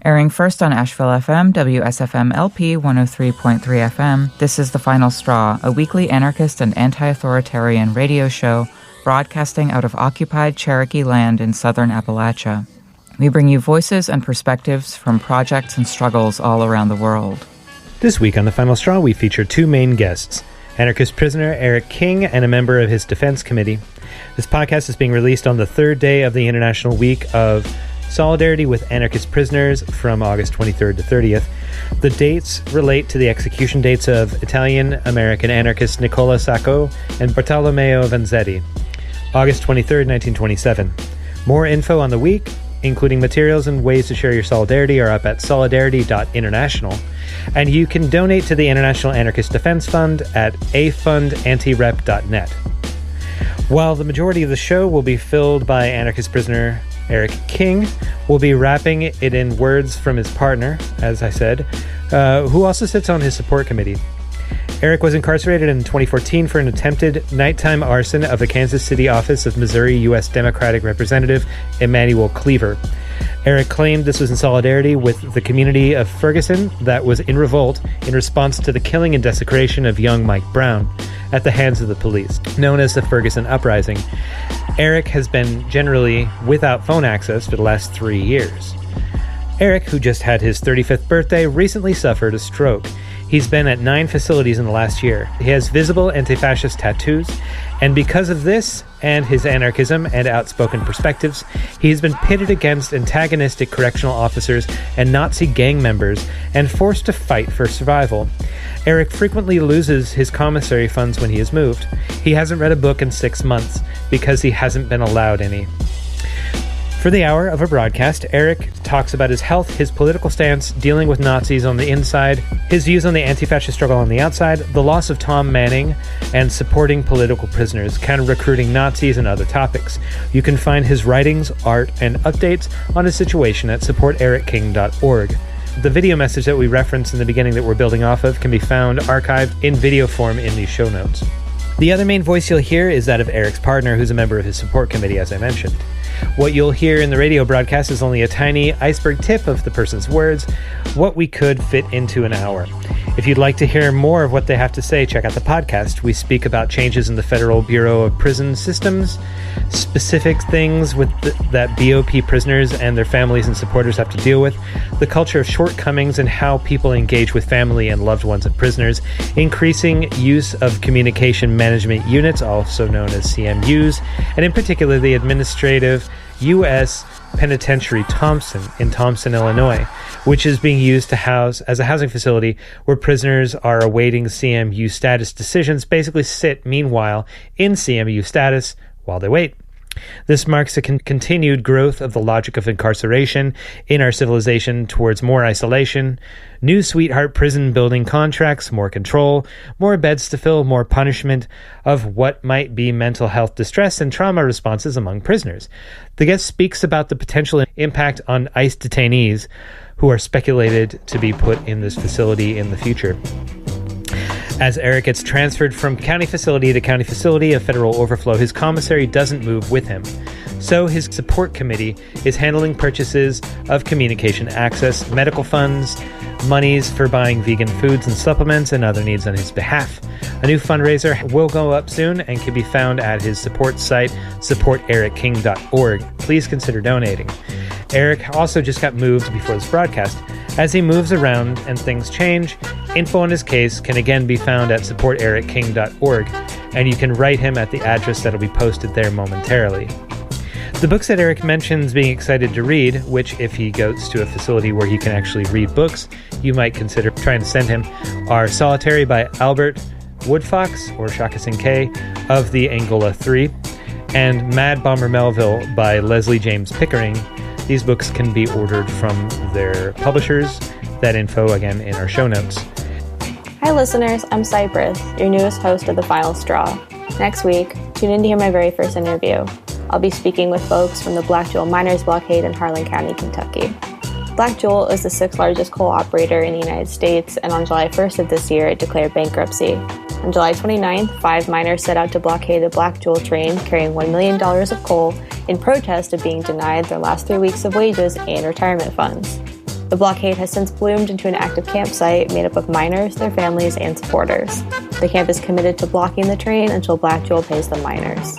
Airing first on Asheville FM, WSFM LP 103.3 FM, this is The Final Straw, a weekly anarchist and anti-authoritarian radio show broadcasting out of occupied Cherokee land in southern Appalachia. We bring you voices and perspectives from projects and struggles all around the world. This week on The Final Straw, we feature two main guests, anarchist prisoner Eric King and a member of his defense committee. This podcast is being released on the third day of the International Week of Solidarity with Anarchist Prisoners from August 23rd to 30th. The dates relate to the execution dates of Italian-American anarchists Nicola Sacco and Bartolomeo Vanzetti, August 23rd, 1927. More info on the week, including materials and ways to share your solidarity, are up at solidarity.international. And you can donate to the International Anarchist Defense Fund at afundantirep.net. While the majority of the show will be filled by anarchist prisoner Eric King, will be wrapping it in words from his partner, as I said, who also sits on his support committee. Eric was incarcerated in 2014 for an attempted nighttime arson of the Kansas City office of Missouri U.S. Democratic Representative Emanuel Cleaver. Eric claimed this was in solidarity with the community of Ferguson that was in revolt in response to the killing and desecration of young Mike Brown at the hands of the police, known as the Ferguson Uprising. Eric has been generally without phone access for the last 3 years. Eric, who just had his 35th birthday, recently suffered a stroke. He's been at 9 facilities in the last year. He has visible anti-fascist tattoos, and because of this and his anarchism and outspoken perspectives, he's been pitted against antagonistic correctional officers and Nazi gang members and forced to fight for survival. Eric frequently loses his commissary funds when he is moved. He hasn't read a book in 6 months because he hasn't been allowed any. For the hour of a broadcast, Eric talks about his health, his political stance, dealing with Nazis on the inside, his views on the anti-fascist struggle on the outside, the loss of Tom Manning, and supporting political prisoners, counter-recruiting Nazis, and other topics. You can find his writings, art, and updates on his situation at supportericking.org. The video message that we referenced in the beginning that we're building off of can be found archived in video form in these show notes. The other main voice you'll hear is that of Eric's partner, who's a member of his support committee, as I mentioned. What you'll hear in the radio broadcast is only a tiny iceberg tip of the person's words, what we could fit into an hour. If you'd like to hear more of what they have to say, check out the podcast. We speak about changes in the Federal Bureau of Prison Systems, specific things that BOP prisoners and their families and supporters have to deal with, the culture of shortcomings and how people engage with family and loved ones of prisoners, increasing use of communication management units, also known as CMUs, and in particular the Administrative U.S. Penitentiary Thompson in Thompson, Illinois, which is being used to house as a housing facility where prisoners are awaiting CMU status decisions, basically sit meanwhile in CMU status while they wait. This marks a continued growth of the logic of incarceration in our civilization towards more isolation, new sweetheart prison building contracts, more control, more beds to fill, more punishment of what might be mental health distress and trauma responses among prisoners. The guest speaks about the potential impact on ICE detainees who are speculated to be put in this facility in the future. As Eric gets transferred from county facility to county facility of federal overflow, his commissary doesn't move with him. So his support committee is handling purchases of communication access, medical funds, monies for buying vegan foods and supplements, and other needs on his behalf. A new fundraiser will go up soon and can be found at his support site, supportericking.org. Please consider donating. Eric also just got moved before this broadcast. As he moves around and things change, info on his case can again be found at supportericking.org, and you can write him at the address that'll be posted there momentarily. The books that Eric mentions being excited to read, which if he goes to a facility where he can actually read books, you might consider trying to send him, are Solitary by Albert Woodfox, or Shaka K, of the Angola 3, and Mad Bomber Melville by Leslie James Pickering. These books can be ordered from their publishers. That info, again, in our show notes. Hi listeners, I'm Cypress, your newest host of The Final Straw. Next week, tune in to hear my very first interview. I'll be speaking with folks from the Black Jewel Miners Blockade in Harlan County, Kentucky. Black Jewel is the 6th largest coal operator in the United States, and on July 1st of this year, it declared bankruptcy. On July 29th, 5 miners set out to blockade a Black Jewel train carrying $1 million of coal in protest of being denied their last 3 weeks of wages and retirement funds. The blockade has since bloomed into an active campsite made up of miners, their families, and supporters. The camp is committed to blocking the train until Black Jewel pays the miners.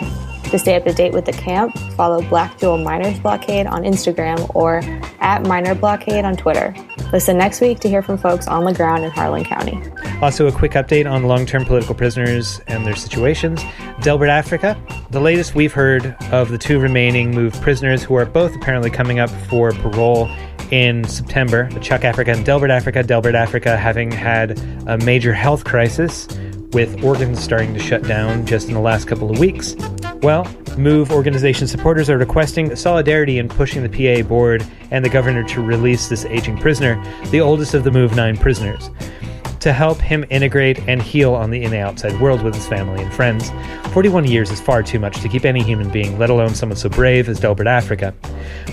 To stay up to date with the camp, follow Black Jewel Miners Blockade on Instagram or @MinerBlockade on Twitter. Listen next week to hear from folks on the ground in Harlan County. Also, a quick update on long-term political prisoners and their situations. Delbert, Africa. The latest we've heard of the 2 remaining moved prisoners who are both apparently coming up for parole in September. Chuck, Africa, and Delbert, Africa. Delbert, Africa having had a major health crisis with organs starting to shut down just in the last couple of weeks. Well, MOVE organization supporters are requesting solidarity in pushing the PA board and the governor to release this aging prisoner, the oldest of the MOVE 9 prisoners, to help him integrate and heal on the in and outside world with his family and friends. 41 years is far too much to keep any human being, let alone someone so brave as Delbert, Africa.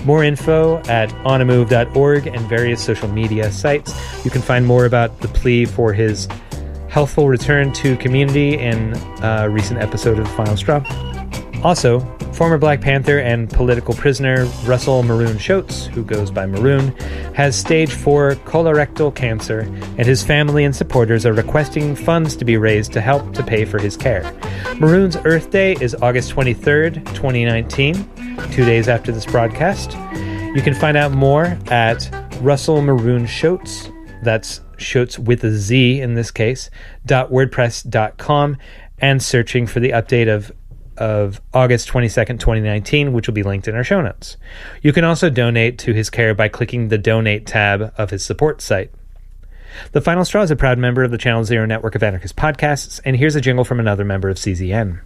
More info at onamove.org and various social media sites. You can find more about the plea for his healthful return to community in a recent episode of The Final Straw. Also, former Black Panther and political prisoner Russell Maroon Shoatz, who goes by Maroon, has stage 4 colorectal cancer, and his family and supporters are requesting funds to be raised to help to pay for his care. Maroon's Earth Day is August 23rd, 2019, 2 days after this broadcast. You can find out more at Russell Maroon Shoatz, that's Shoatz with a Z in this case, .wordpress.com, and searching for the update of August 22nd, 2019, which will be linked in our show notes. You can also donate to his care by clicking the Donate tab of his support site. The Final Straw is a proud member of the Channel Zero network of anarchist podcasts, and here's a jingle from another member of CZN.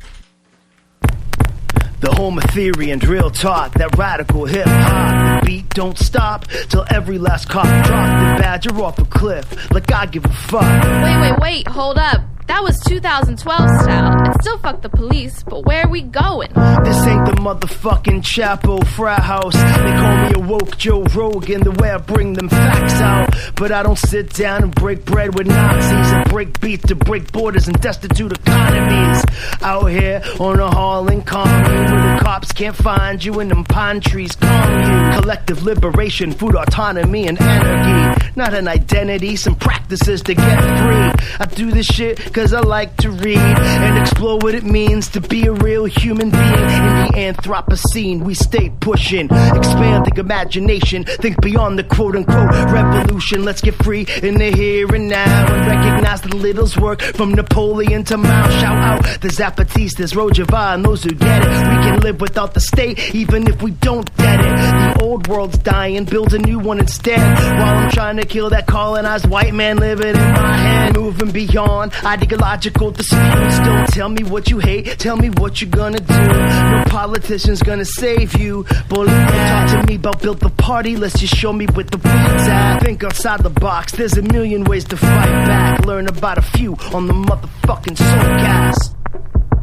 The home of theory and real talk, that radical hip-hop. The beat don't stop till every last cop drop the badger off a cliff, like I give a fuck. Wait, hold up. That was 2012 style. It's still fuck the police, but where are we going? This ain't the motherfucking Chapo frat house. They call me a woke Joe Rogan, the way I bring them facts out. But I don't sit down and break bread with Nazis and break beats to break borders and destitute economies. Out here on a Harlan commune where the cops can't find you and them pine trees calm you. Collective liberation, food autonomy and anarchy. Not an identity, some practices to get free. I do this shit cause I like to read and explore what it means to be a real human being. In the Anthropocene, we stay pushing, expanding imagination, think beyond the quote-unquote revolution. Let's get free in the here and now and recognize the little's work from Napoleon to Mao. Shout out the Zapatistas, Rojava, and those who get it. We can live without the state, even if we don't get it. The old world's dying, build a new one instead. While I'm trying to kill that colonized white man living in my head. Moving beyond ideological disputes. Don't tell me what you hate, tell me what you're gonna do. No politician's gonna save you. Boy, don't talk to me about build the party, let's just show me what the weeds at. Think outside the box, there's a million ways to fight back. Learn about a few on the motherfucking Soulcast.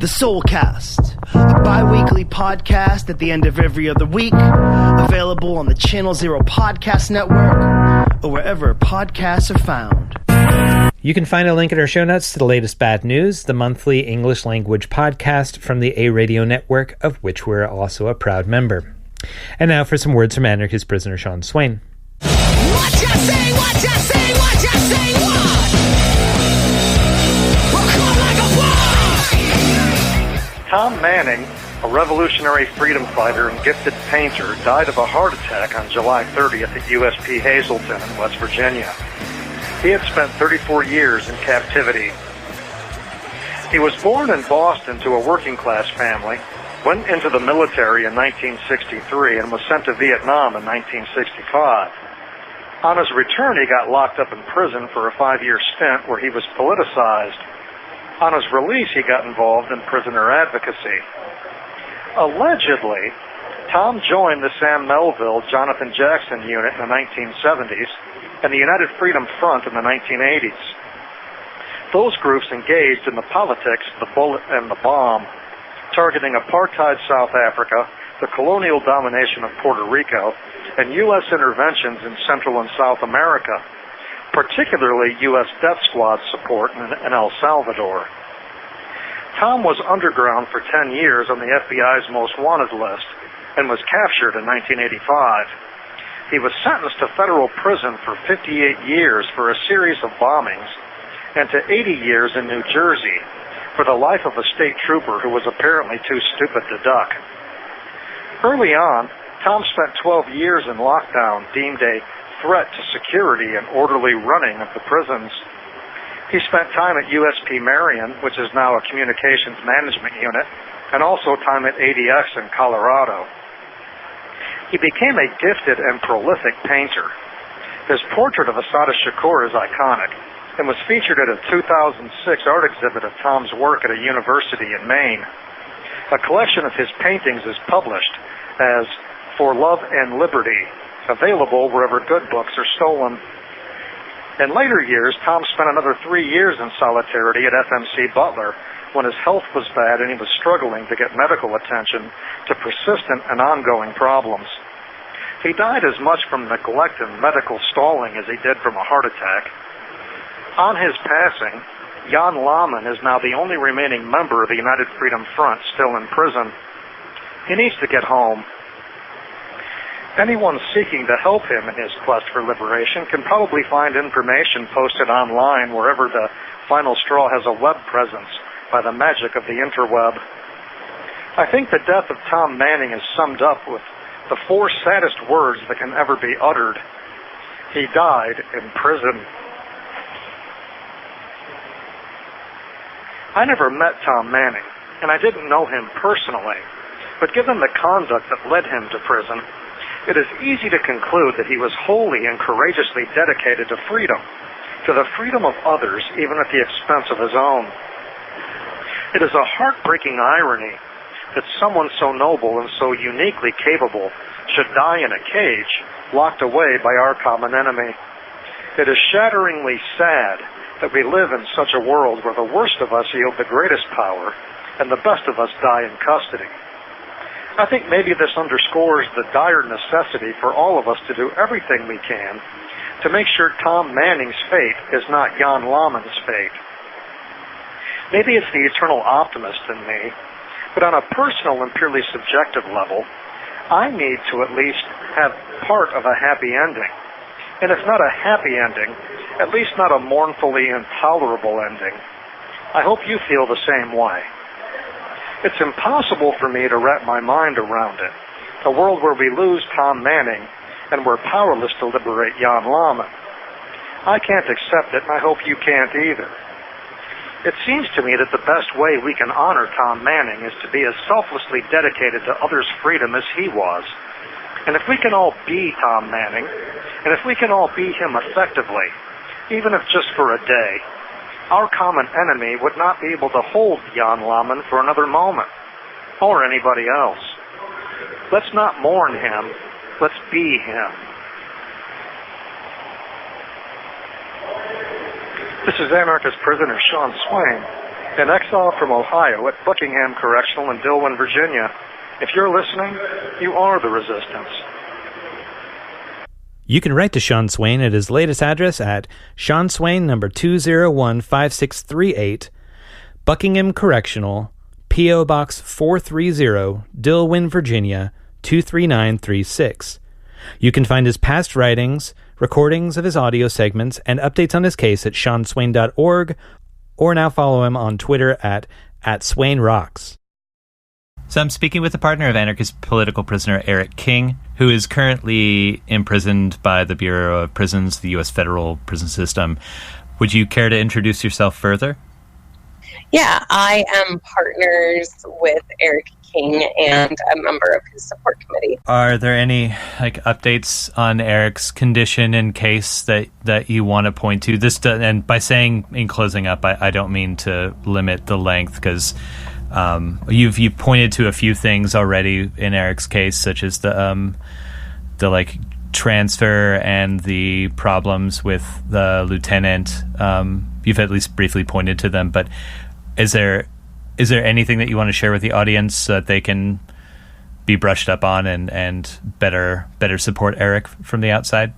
The Soulcast, a bi-weekly podcast at the end of every other week, available on the Channel Zero Podcast Network or wherever podcasts are found. You can find a link in our show notes to the latest bad news, the monthly English language podcast from the A Radio Network, of which we're also a proud member. And now for some words from anarchist prisoner Sean Swain. What you say, what you say, what you say, what? We're caught like a bomb! Tom Manning, a revolutionary freedom fighter and gifted painter, died of a heart attack on July 30th at USP Hazleton in West Virginia. He had spent 34 years in captivity. He was born in Boston to a working-class family, went into the military in 1963, and was sent to Vietnam in 1965. On his return, he got locked up in prison for a 5-year stint where he was politicized. On his release, he got involved in prisoner advocacy. Allegedly, Tom joined the Sam Melville Jonathan Jackson unit in the 1970s and the United Freedom Front in the 1980s. Those groups engaged in the politics of the bullet and the bomb, targeting apartheid South Africa, the colonial domination of Puerto Rico, and U.S. interventions in Central and South America, particularly U.S. death squad support in El Salvador. Tom was underground for 10 years on the FBI's most wanted list and was captured in 1985. He was sentenced to federal prison for 58 years for a series of bombings and to 80 years in New Jersey for the life of a state trooper who was apparently too stupid to duck. Early on, Tom spent 12 years in lockdown, deemed a threat to security and orderly running of the prisons. He spent time at USP Marion, which is now a communications management unit, and also time at ADX in Colorado. He became a gifted and prolific painter. His portrait of Assata Shakur is iconic and was featured at a 2006 art exhibit of Tom's work at a university in Maine. A collection of his paintings is published as For Love and Liberty, available wherever good books are stolen. In later years, Tom spent another 3 years in solidarity at FMC Butler when his health was bad and he was struggling to get medical attention to persistent and ongoing problems. He died as much from neglect and medical stalling as he did from a heart attack. On his passing, Jan Lahmann is now the only remaining member of the United Freedom Front still in prison. He needs to get home. Anyone seeking to help him in his quest for liberation can probably find information posted online wherever the Final Straw has a web presence by the magic of the interweb. I think the death of Tom Manning is summed up with the 4 saddest words that can ever be uttered. He died in prison. I never met Tom Manning, and I didn't know him personally, but given the conduct that led him to prison, it is easy to conclude that he was wholly and courageously dedicated to the freedom of others, even at the expense of his own. It is a heartbreaking irony that someone so noble and so uniquely capable should die in a cage, locked away by our common enemy. It is shatteringly sad that we live in such a world where the worst of us yield the greatest power and the best of us die in custody. I think maybe this underscores the dire necessity for all of us to do everything we can to make sure Tom Manning's fate is not Jan Lahmann's fate. Maybe it's the eternal optimist in me, but on a personal and purely subjective level, I need to at least have part of a happy ending. And if not a happy ending, at least not a mournfully intolerable ending. I hope you feel the same way. It's impossible for me to wrap my mind around it, a world where we lose Tom Manning and we're powerless to liberate Jan Lahmann. I can't accept it, and I hope you can't either. It seems to me that the best way we can honor Tom Manning is to be as selflessly dedicated to others' freedom as he was. And if we can all be Tom Manning, and if we can all be him effectively, even if just for a day, our common enemy would not be able to hold Jan Lahmann for another moment, or anybody else. Let's not mourn him, let's be him. This is anarchist prisoner Sean Swain, in exile from Ohio at Buckingham Correctional in Dillwyn, Virginia. If you're listening, you are the resistance. You can write to Sean Swain at his latest address at Sean Swain, number 2015638, Buckingham Correctional, P.O. Box 430, Dillwyn, Virginia, 23936. You can find his past writings, recordings of his audio segments, and updates on his case at seanswain.org, or now follow him on Twitter at @SwainRocks. So I'm speaking with a partner of anarchist political prisoner Eric King, who is currently imprisoned by the Bureau of Prisons, the U.S. federal prison system. Would you care to introduce yourself further? Yeah, I am partners with Eric King and a member of his support committee. Are there any updates on Eric's condition in case that you want to point to? And by saying in closing up, I don't mean to limit the length, because you've pointed to a few things already in Eric's case, such as the transfer and the problems with the lieutenant. You've at least briefly pointed to them, but is there anything that you want to share with the audience so that they can be brushed up on and better support Eric from the outside?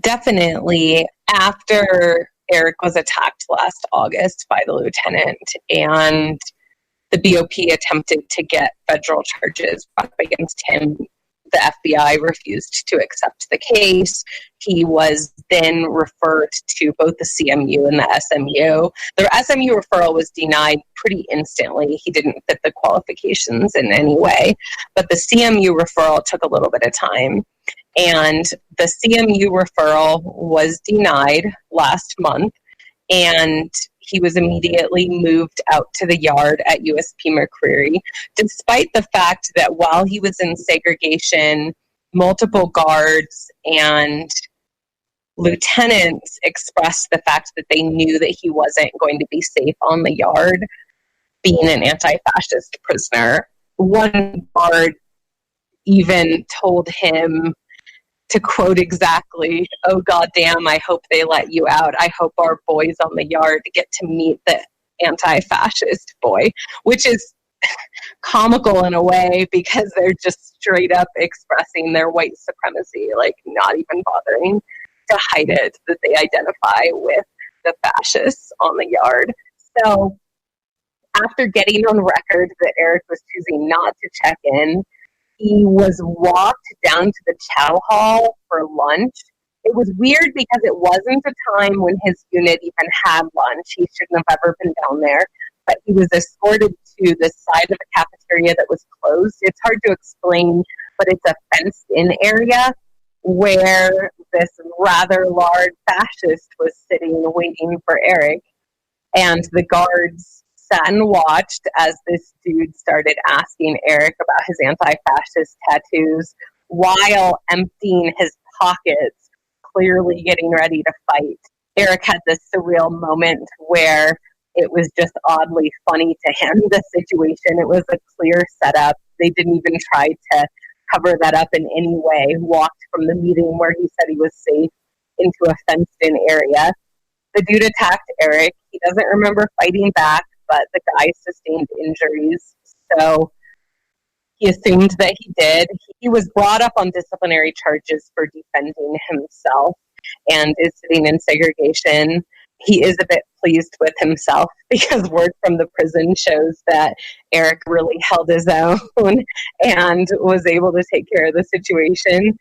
Definitely. After Eric was attacked last August by the lieutenant, and the BOP attempted to get federal charges brought against him, The FBI refused to accept the case. He was then referred to both the CMU and the SMU. The SMU referral was denied pretty instantly. He didn't fit the qualifications in any way. But the CMU referral took a little bit of time. And the CMU referral was denied last month, and he was immediately moved out to the yard at USP McCreary, despite the fact that while he was in segregation, multiple guards and lieutenants expressed the fact that they knew that he wasn't going to be safe on the yard, being an anti-fascist prisoner. One guard even told him, to quote exactly, "Oh, goddamn, I hope they let you out. I hope our boys on the yard get to meet the anti-fascist boy," which is comical in a way because they're just straight up expressing their white supremacy, like not even bothering to hide it, that they identify with the fascists on the yard. So after getting on record that Eric was choosing not to check in, he was walked down to the chow hall for lunch. It was weird because it wasn't a time when his unit even had lunch. He shouldn't have ever been down there. But he was escorted to the side of the cafeteria that was closed. It's hard to explain, but it's a fenced-in area where this rather large fascist was sitting waiting for Eric. And the guards sat and watched as this dude started asking Eric about his anti-fascist tattoos while emptying his pockets, clearly getting ready to fight. Eric had this surreal moment where it was just oddly funny to him, the situation. It was a clear setup. They didn't even try to cover that up in any way. Walked from the meeting where he said he was safe into a fenced-in area. The dude attacked Eric. He doesn't remember fighting back, but the guy sustained injuries, so he assumed that he did. He was brought up on disciplinary charges for defending himself and is sitting in segregation. He is a bit pleased with himself because word from the prison shows that Eric really held his own and was able to take care of the situation.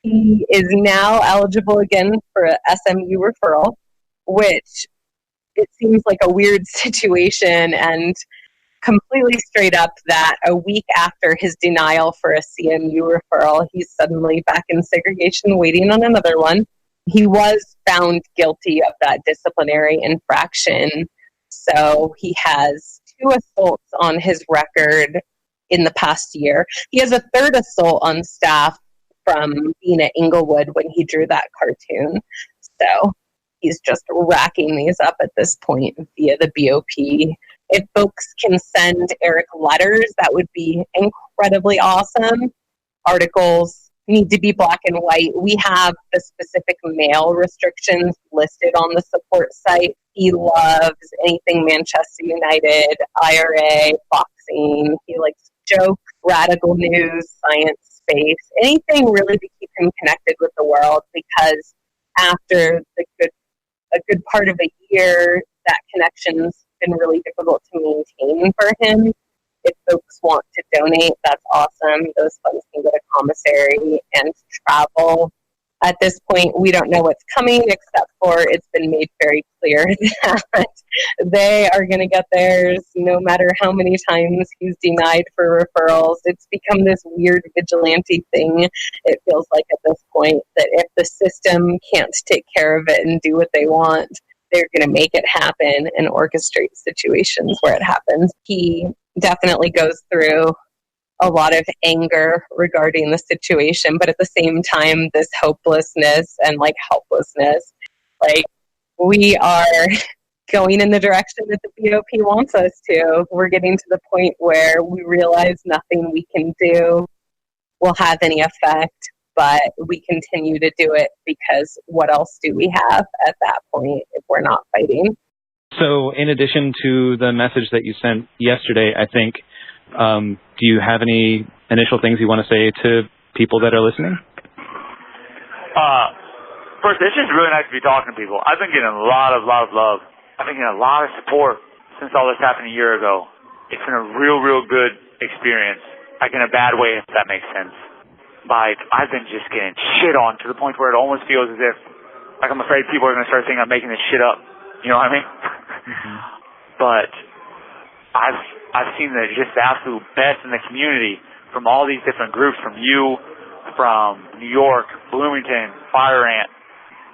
He is now eligible again for a SMU referral, which it seems like a weird situation and completely straight up that a week after his denial for a CMU referral, he's suddenly back in segregation waiting on another one. He was found guilty of that disciplinary infraction, so he has 2 assaults on his record in the past year. He has a 3rd assault on staff from being at Inglewood when he drew that cartoon. So he's just racking these up at this point via the BOP. If folks can send Eric letters, that would be incredibly awesome. Articles need to be black and white. We have the specific mail restrictions listed on the support site. He loves anything Manchester United, IRA, boxing. He likes jokes, radical news, science, space, anything really to keep him connected with the world, because after a good part of a year, that connection's been really difficult to maintain for him. If folks want to donate, that's awesome. Those funds can go to commissary and travel. At this point, we don't know what's coming, except for it's been made very clear that they are going to get theirs no matter how many times he's denied for referrals. It's become this weird vigilante thing, it feels like at this point, that if the system can't take care of it and do what they want, they're going to make it happen and orchestrate situations where it happens. He definitely goes through a lot of anger regarding the situation, but at the same time, this hopelessness and helplessness. We are going in the direction that the BOP wants us to. We're getting to the point where we realize nothing we can do will have any effect, but we continue to do it because what else do we have at that point if we're not fighting? So in addition to the message that you sent yesterday, I think, do you have any initial things you want to say to people that are listening? First, it's just really nice to be talking to people. I've been getting a lot of love. I've been getting a lot of support since all this happened a year ago. It's been a real good experience. Like in a bad way, if that makes sense. like, I've been just getting shit on to the point where it almost feels as if, like, I'm afraid people are going to start thinking I'm making this shit up. You know what I mean? Mm-hmm. But I've seen just the absolute best in the community from all these different groups, from you, from New York, Bloomington, Fire Ant,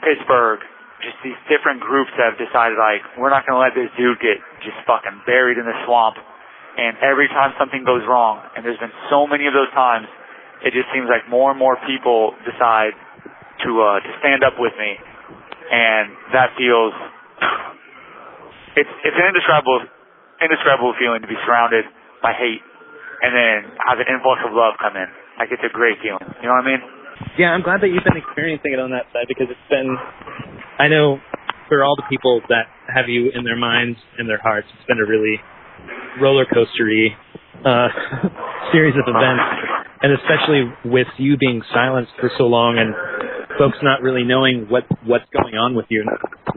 Pittsburgh, just these different groups that have decided, like, we're not going to let this dude get just fucking buried in the swamp. And every time something goes wrong, and there's been so many of those times, it just seems like more and more people decide to stand up with me. And that feels, it's an indescribable feeling to be surrounded by hate and then have an influx of love come in. Like, it's a great feeling. You know what I mean? Yeah, I'm glad that you've been experiencing it on that side, because it's been, I know for all the people that have you in their minds and their hearts, it's been a really roller coastery series of events, and especially with you being silenced for so long and folks not really knowing what's going on with you and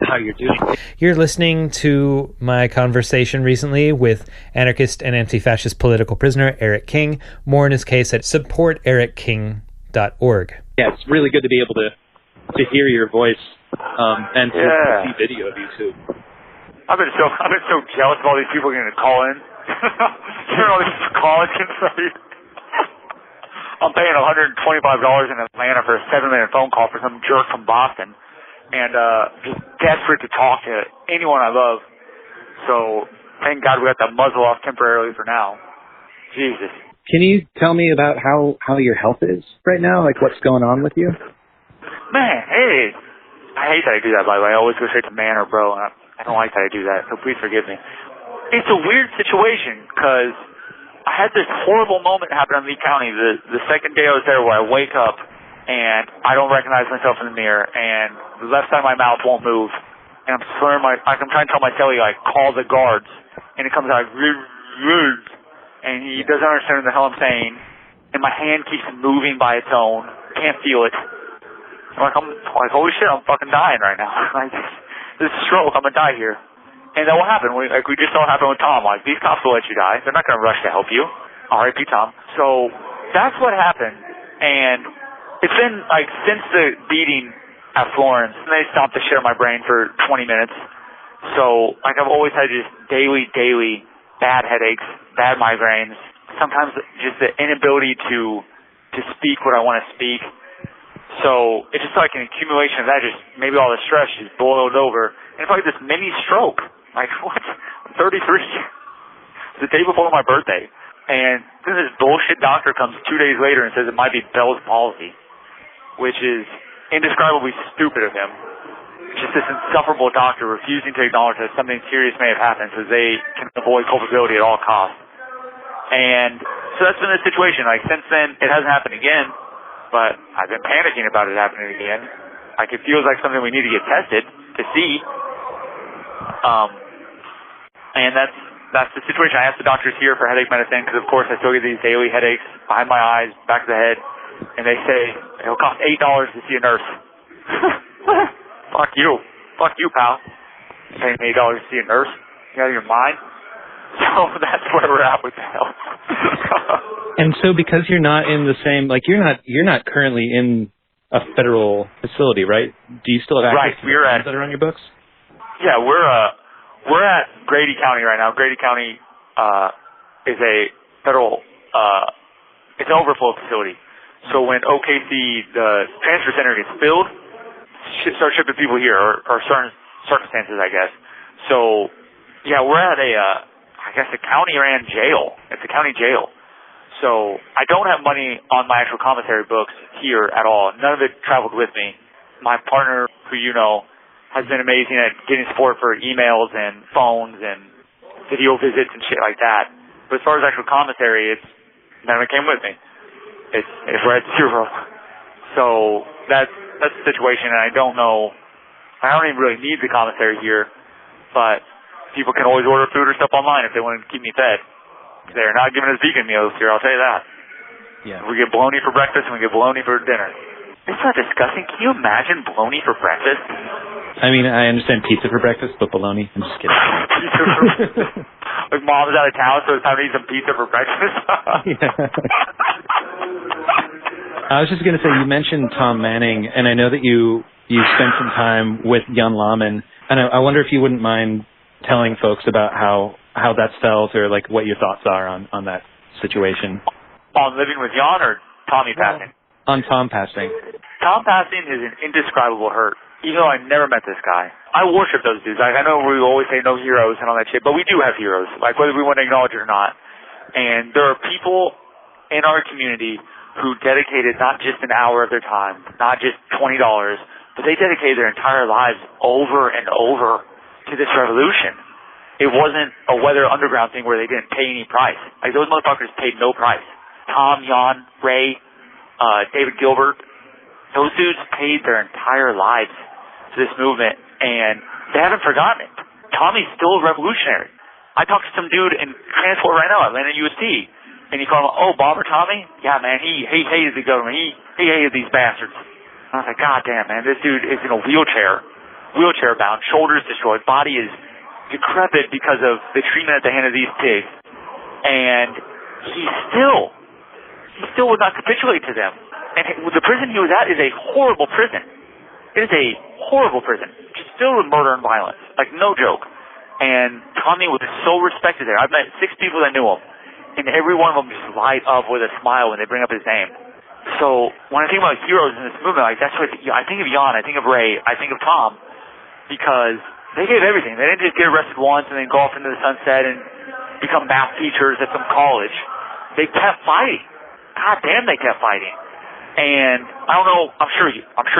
how you're doing. You're listening to my conversation recently with anarchist and anti-fascist political prisoner Eric King. More in his case at supportericking.org. Yeah, it's really good to be able to hear your voice and to see video of you too. I've been so jealous of all these people getting to call in. Hearing all these calls confetti. I'm paying $125 in Atlanta for a 7-minute phone call for some jerk from Boston, and just desperate to talk to anyone I love. So thank God we got that muzzle off temporarily for now. Jesus. Can you tell me about how your health is right now? Like, what's going on with you? Man, hey, I hate that I do that, by the way. I always go straight to man or bro. I don't like that I do that, so please forgive me. It's a weird situation, because I had this horrible moment happen in Lee County the second day I was there, where I wake up and I don't recognize myself in the mirror, and the left side of my mouth won't move, and I'm trying to tell my celly, like, call the guards, and it comes out like, and he doesn't understand what the hell I'm saying, and my hand keeps moving by its own, can't feel it. I'm like, holy shit, I'm fucking dying right now. Like, this stroke, I'm gonna die here. And that will happen. We just saw it happen with Tom. Like, these cops will let you die. They're not going to rush to help you. R.I.P. Tom. So that's what happened. And it's been, like, since the beating at Florence, they stopped the shit out of my brain for 20 minutes. So, like, I've always had just daily bad headaches, bad migraines. Sometimes just the inability to speak what I want to speak. So it's just like an accumulation of that. Just maybe all the stress just boiled over. And it's like this mini stroke. Like, what? I'm 33. It's the day before my birthday. And then this bullshit doctor comes 2 days later and says it might be Bell's palsy, which is indescribably stupid of him. Just this insufferable doctor refusing to acknowledge that something serious may have happened so they can avoid culpability at all costs. And so that's been the situation. Like, since then, it hasn't happened again, but I've been panicking about it happening again. Like, it feels like something we need to get tested to see. And that's the situation. I asked the doctors here for headache medicine because, of course, I still get these daily headaches behind my eyes, back of the head, and they say it'll cost $8 to see a nurse. Fuck you, pal. You're paying $8 to see a nurse? You out of your mind? So that's where we're at with the health. And so, because you're not in the same, like, you're not currently in a federal facility, right? Do you still have access to the funds that are on your books? Yeah, we're at Grady County right now. Grady County is a federal, it's an overflow facility. So when OKC, the transfer center, gets filled, start shipping people here, or certain circumstances, I guess. So, yeah, we're at a county-ran jail. It's a county jail. So I don't have money on my actual commissary books here at all. None of it traveled with me. My partner, who you know, has been amazing at getting support for emails and phones and video visits and shit like that. But as far as actual commissary, none of it came with me. It's we're at zero. So that's the situation, and I don't even really need the commissary here, but people can always order food or stuff online if they want to keep me fed. They're not giving us vegan meals here, I'll tell you that. Yeah. We get bologna for breakfast and we get bologna for dinner. It's not disgusting. Can you imagine bologna for breakfast? I mean, I understand pizza for breakfast, but bologna? I'm just kidding. Pizza for breakfast. Like, mom's out of town, so it's time to eat some pizza for breakfast. I was just going to say, you mentioned Tom Manning, and I know that you spent some time with Jan Laman, and I wonder if you wouldn't mind telling folks about how that felt, or like what your thoughts are on that situation. On living with Jan or Tommy passing? On Tom passing. Tom passing is an indescribable hurt, even though I never met this guy. I worship those dudes. Like, I know we always say no heroes and all that shit, but we do have heroes, like whether we want to acknowledge it or not. And there are people in our community who dedicated not just an hour of their time, not just $20, but they dedicated their entire lives over and over to this revolution. It wasn't a Weather Underground thing where they didn't pay any price. Like, those motherfuckers paid no price. Tom, Jan, Ray, David Gilbert, those dudes paid their entire lives to this movement, and they haven't forgotten it. Tommy's still a revolutionary. I talked to some dude in transport right now at Atlanta UST, and he called him, oh, Bomber Tommy? Yeah, man, he hated the government. He hated these bastards. And I was like, God damn, man, this dude is in a wheelchair bound, shoulders destroyed, body is decrepit because of the treatment at the hand of these pigs. And he still would not capitulate to them. And the prison he was at is a horrible prison. It is a horrible prison. Just filled with murder and violence. Like, no joke. And Tommy was so respected there. I've met 6 people that knew him, and every one of them just light up with a smile when they bring up his name. So when I think about heroes in this movement, like, that's what I think of Jan, I think of Ray, I think of Tom, because they gave everything. They didn't just get arrested once and then go off into the sunset and become math teachers at some college. They kept fighting. God damn, they kept fighting. And I don't know, I'm sure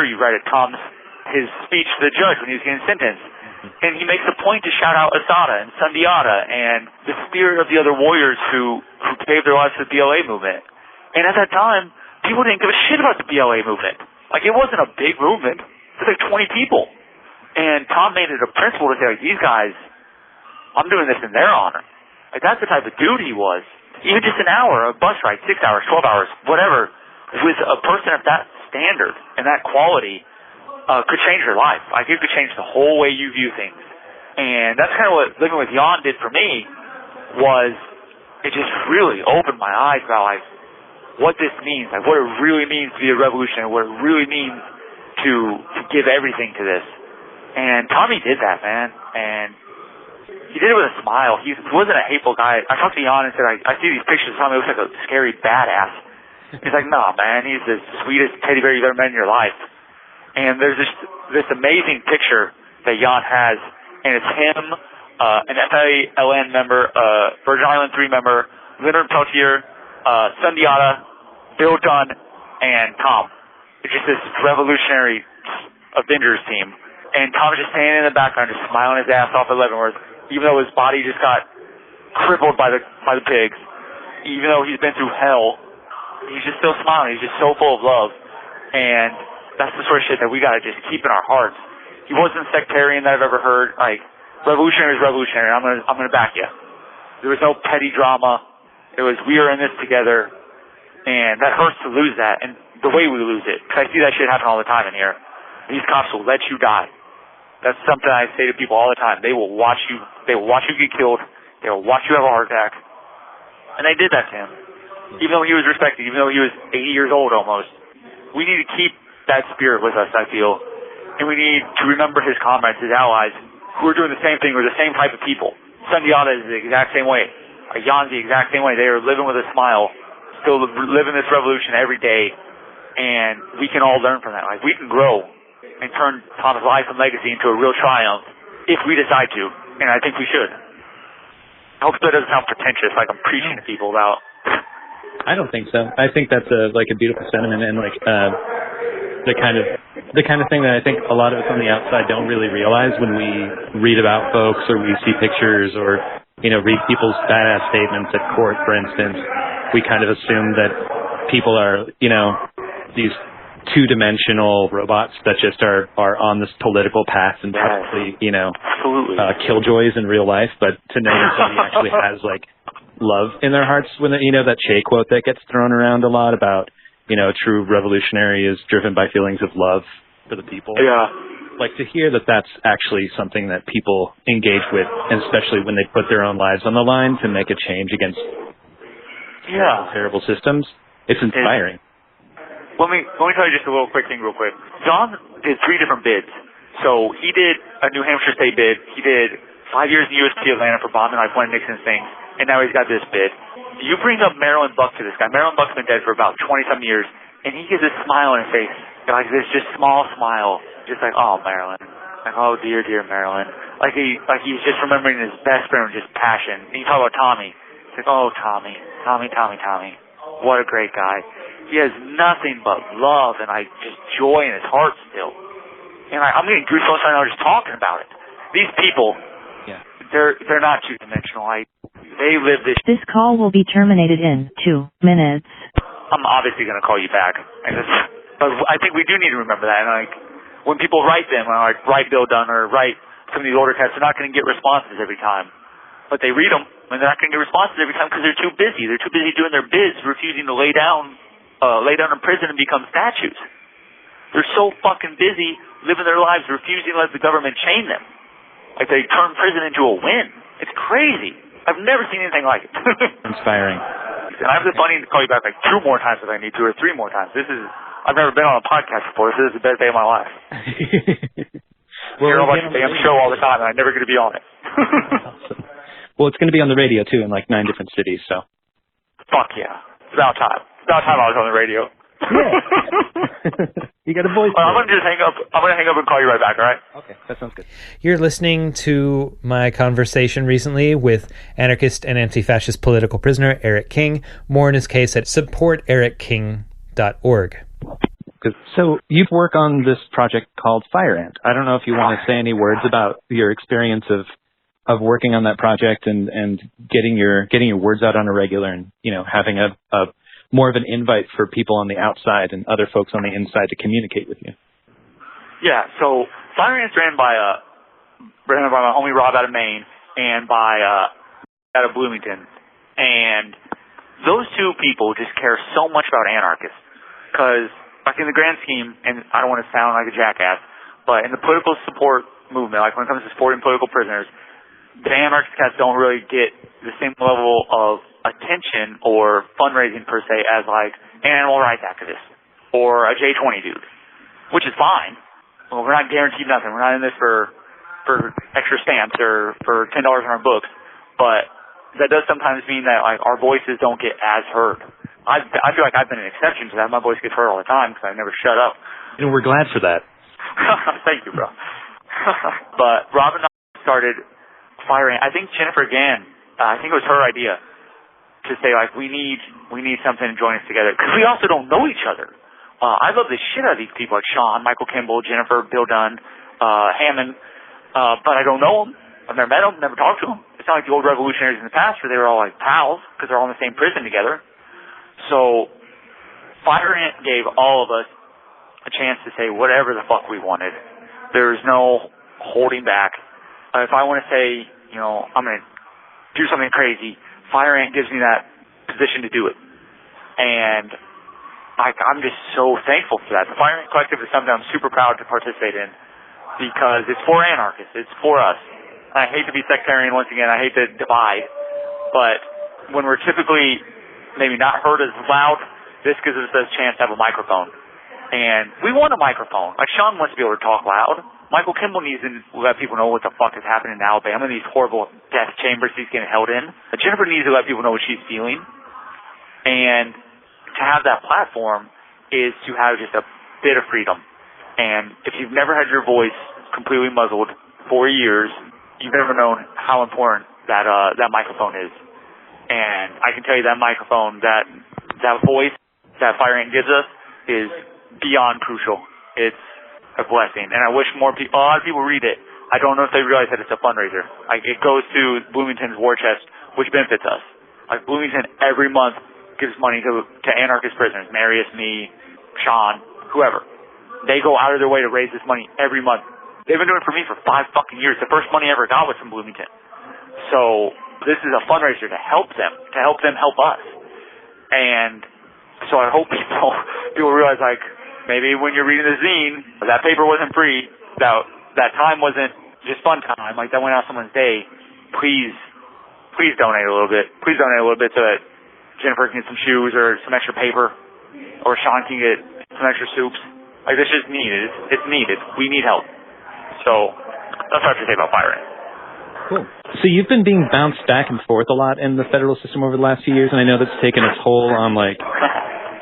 you read it, his speech to the judge when he was getting sentenced. And he makes a point to shout out Asada and Sundiata and the spirit of the other warriors who gave their lives to the BLA movement. And at that time, people didn't give a shit about the BLA movement. Like, it wasn't a big movement. It was like 20 people. And Tom made it a principle to say, like, these guys, I'm doing this in their honor. Like, that's the type of dude he was. Even just an hour, a bus ride, 6 hours, 12 hours, whatever, with a person of that standard and that quality, could change your life. Like, it could change the whole way you view things. And that's kind of what living with Jan did for me, was it just really opened my eyes about, like, what this means, like what it really means to be a revolutionary, what it really means to give everything to this. And Tommy did that, man. And he did it with a smile. He wasn't a hateful guy. I talked to Jan and said, I see these pictures of Tommy, looks like a scary badass. He's like, no, man, he's the sweetest teddy bear you've ever met in your life. And there's this amazing picture that Jan has, and it's him, an FALN member, Virgin Island 3 member, Leonard Peltier, Sundiata, Bill Dunn, and Tom. It's just this revolutionary Avengers team. And Tom is just standing in the background, just smiling his ass off at Leavenworth, even though his body just got crippled by the pigs, even though he's been through hell, he's just still smiling. He's just so full of love. And that's the sort of shit that we gotta just keep in our hearts. He wasn't sectarian that I've ever heard. Like, revolutionary is revolutionary. I'm gonna back you. There was no petty drama. It was, we are in this together, and that hurts to lose that. And the way we lose it, because I see that shit happen all the time in here. These cops will let you die. That's something I say to people all the time. They will watch you. They will watch you get killed. They will watch you have a heart attack. And they did that to him, even though he was respected, even though he was 80 years old almost. We need to keep that spirit with us, I feel. And we need to remember his comrades, his allies, who are doing the same thing. We're the same type of people. Sundiata is the exact same way. Jan's the exact same way. They are living with a smile, still living this revolution every day. And we can all learn from that. Like, we can grow and turn Tom's life and legacy into a real triumph if we decide to. And I think we should. I hope that doesn't sound pretentious, like I'm preaching to people about. I don't think so. I think that's a beautiful sentiment, and the kind of thing that I think a lot of us on the outside don't really realize when we read about folks or we see pictures or, read people's badass statements at court, for instance. We kind of assume that people are, these two-dimensional robots that just are on this political path and probably, killjoys in real life. But to know that somebody actually has love in their hearts, when that Che quote that gets thrown around a lot about, a true revolutionary is driven by feelings of love for the people. Yeah. To hear that that's actually something that people engage with, and especially when they put their own lives on the line to make a change against terrible systems, it's inspiring. Let me tell you just a little quick thing real quick. John did 3 different bids. So he did a New Hampshire state bid. He did 5 years in USP Atlanta for bombing like one of Nixon's things. And now he's got this bid. You bring up Marilyn Buck to this guy. Marilyn Buck's been dead for about 20-some years. And he gets this smile on his face. Like this just small smile. Just like, oh, Marilyn. Like, oh, dear, dear Marilyn. Like he's just remembering his best friend with just passion. And you talk about Tommy. It's like, oh, Tommy. What a great guy. He has nothing but love and just joy in his heart still. And I'm getting goosebumps right now just talking about it. These people, they're not two-dimensional. They live this. This call will be terminated in 2 minutes. I'm obviously going to call you back. But I think we do need to remember that. And when people write them, write Bill Dunn or write some of these older cats, they're not going to get responses every time. But they read them, and they're not going to get responses every time because they're too busy. They're too busy doing their bids, refusing to lay down in prison and become statues. They're so fucking busy living their lives, refusing to let the government chain them. Like they turn prison into a win. It's crazy. I've never seen anything like it. Inspiring. And I have the money to call you back like 2 more times if I need to, or 3 more times. I've never been on a podcast before. So this is the best day of my life. Well, I hear about the damn show all the time, and I'm never going to be on it. Awesome. Well, it's going to be on the radio too in like 9 different cities. So. Fuck yeah! It's about time. It's about time I was on the radio. Yeah. You got a voice. Well, I'm going to just hang up. I'm going to hang up and call you right back. All right? Okay, that sounds good. You're listening to my conversation recently with anarchist and anti-fascist political prisoner Eric King. More in his case at supportericking.org. So you work on this project called Fire Ant. I don't know if you want to say any words about your experience of working on that project and getting your words out on a regular and having a more of an invite for people on the outside and other folks on the inside to communicate with you. Yeah, so Fire Ant's ran by my homie Rob out of Maine and by out of Bloomington. And those 2 people just care so much about anarchists. Because, like in the grand scheme, and I don't want to sound like a jackass, but in the political support movement, like when it comes to supporting political prisoners, the anarchist cats don't really get the same level of attention or fundraising per se as like an animal rights activist or a J20 dude, which is fine. Well, we're not guaranteed nothing. We're not in this for extra stamps or for $10 on our books, but that does sometimes mean that like our voices don't get as heard. I feel like I've been an exception to that. My voice gets heard all the time because I never shut up. And we're glad for that. Thank you, bro. But Rob and I started Fire Ant. I think Jennifer Gann, I think it was her idea to say like we need something to join us together because we also don't know each other. I love the shit out of these people like Sean, Michael Kimball, Jennifer, Bill Dunn, Hammond, but I don't know them. I've never met them, never talked to them. It's not like the old revolutionaries in the past where they were all like pals because they're all in the same prison together. So Fire Ant gave all of us a chance to say whatever the fuck we wanted. There's no holding back. If I want to say, I'm going to do something crazy, Fire Ant gives me that position to do it. And I'm just so thankful for that. The Fire Ant Collective is something I'm super proud to participate in because it's for anarchists. It's for us. I hate to be sectarian once again. I hate to divide. But when we're typically maybe not heard as loud, this gives us a chance to have a microphone. And we want a microphone. Like Sean wants to be able to talk loud. Michael Kimball needs to let people know what the fuck is happening in Alabama, these horrible death chambers he's getting held in. Jennifer needs to let people know what she's feeling. And to have that platform is to have just a bit of freedom. And if you've never had your voice completely muzzled for years, you've never known how important that microphone is. And I can tell you that microphone, that voice that Fire Ant gives us is beyond crucial. It's a blessing, and I wish a lot of people read it. I don't know if they realize that it's a fundraiser. Like it goes to Bloomington's war chest, which benefits us. Like Bloomington every month gives money to anarchist prisoners, Marius, me, Sean, whoever. They go out of their way to raise this money every month. They've been doing it for me for 5 fucking years. The first money I ever got was from Bloomington. So this is a fundraiser to help them help us. And so I hope people realize like, maybe when you're reading the zine, that paper wasn't free, that time wasn't just fun time, like that went out someone's day. Please donate a little bit. Please donate a little bit so that Jennifer can get some shoes or some extra paper, or Sean can get some extra soups. Like, this is needed. It's needed. We need help. So that's what I have to say about firing. Cool. So you've been being bounced back and forth a lot in the federal system over the last few years, and I know that's taken a toll on, like,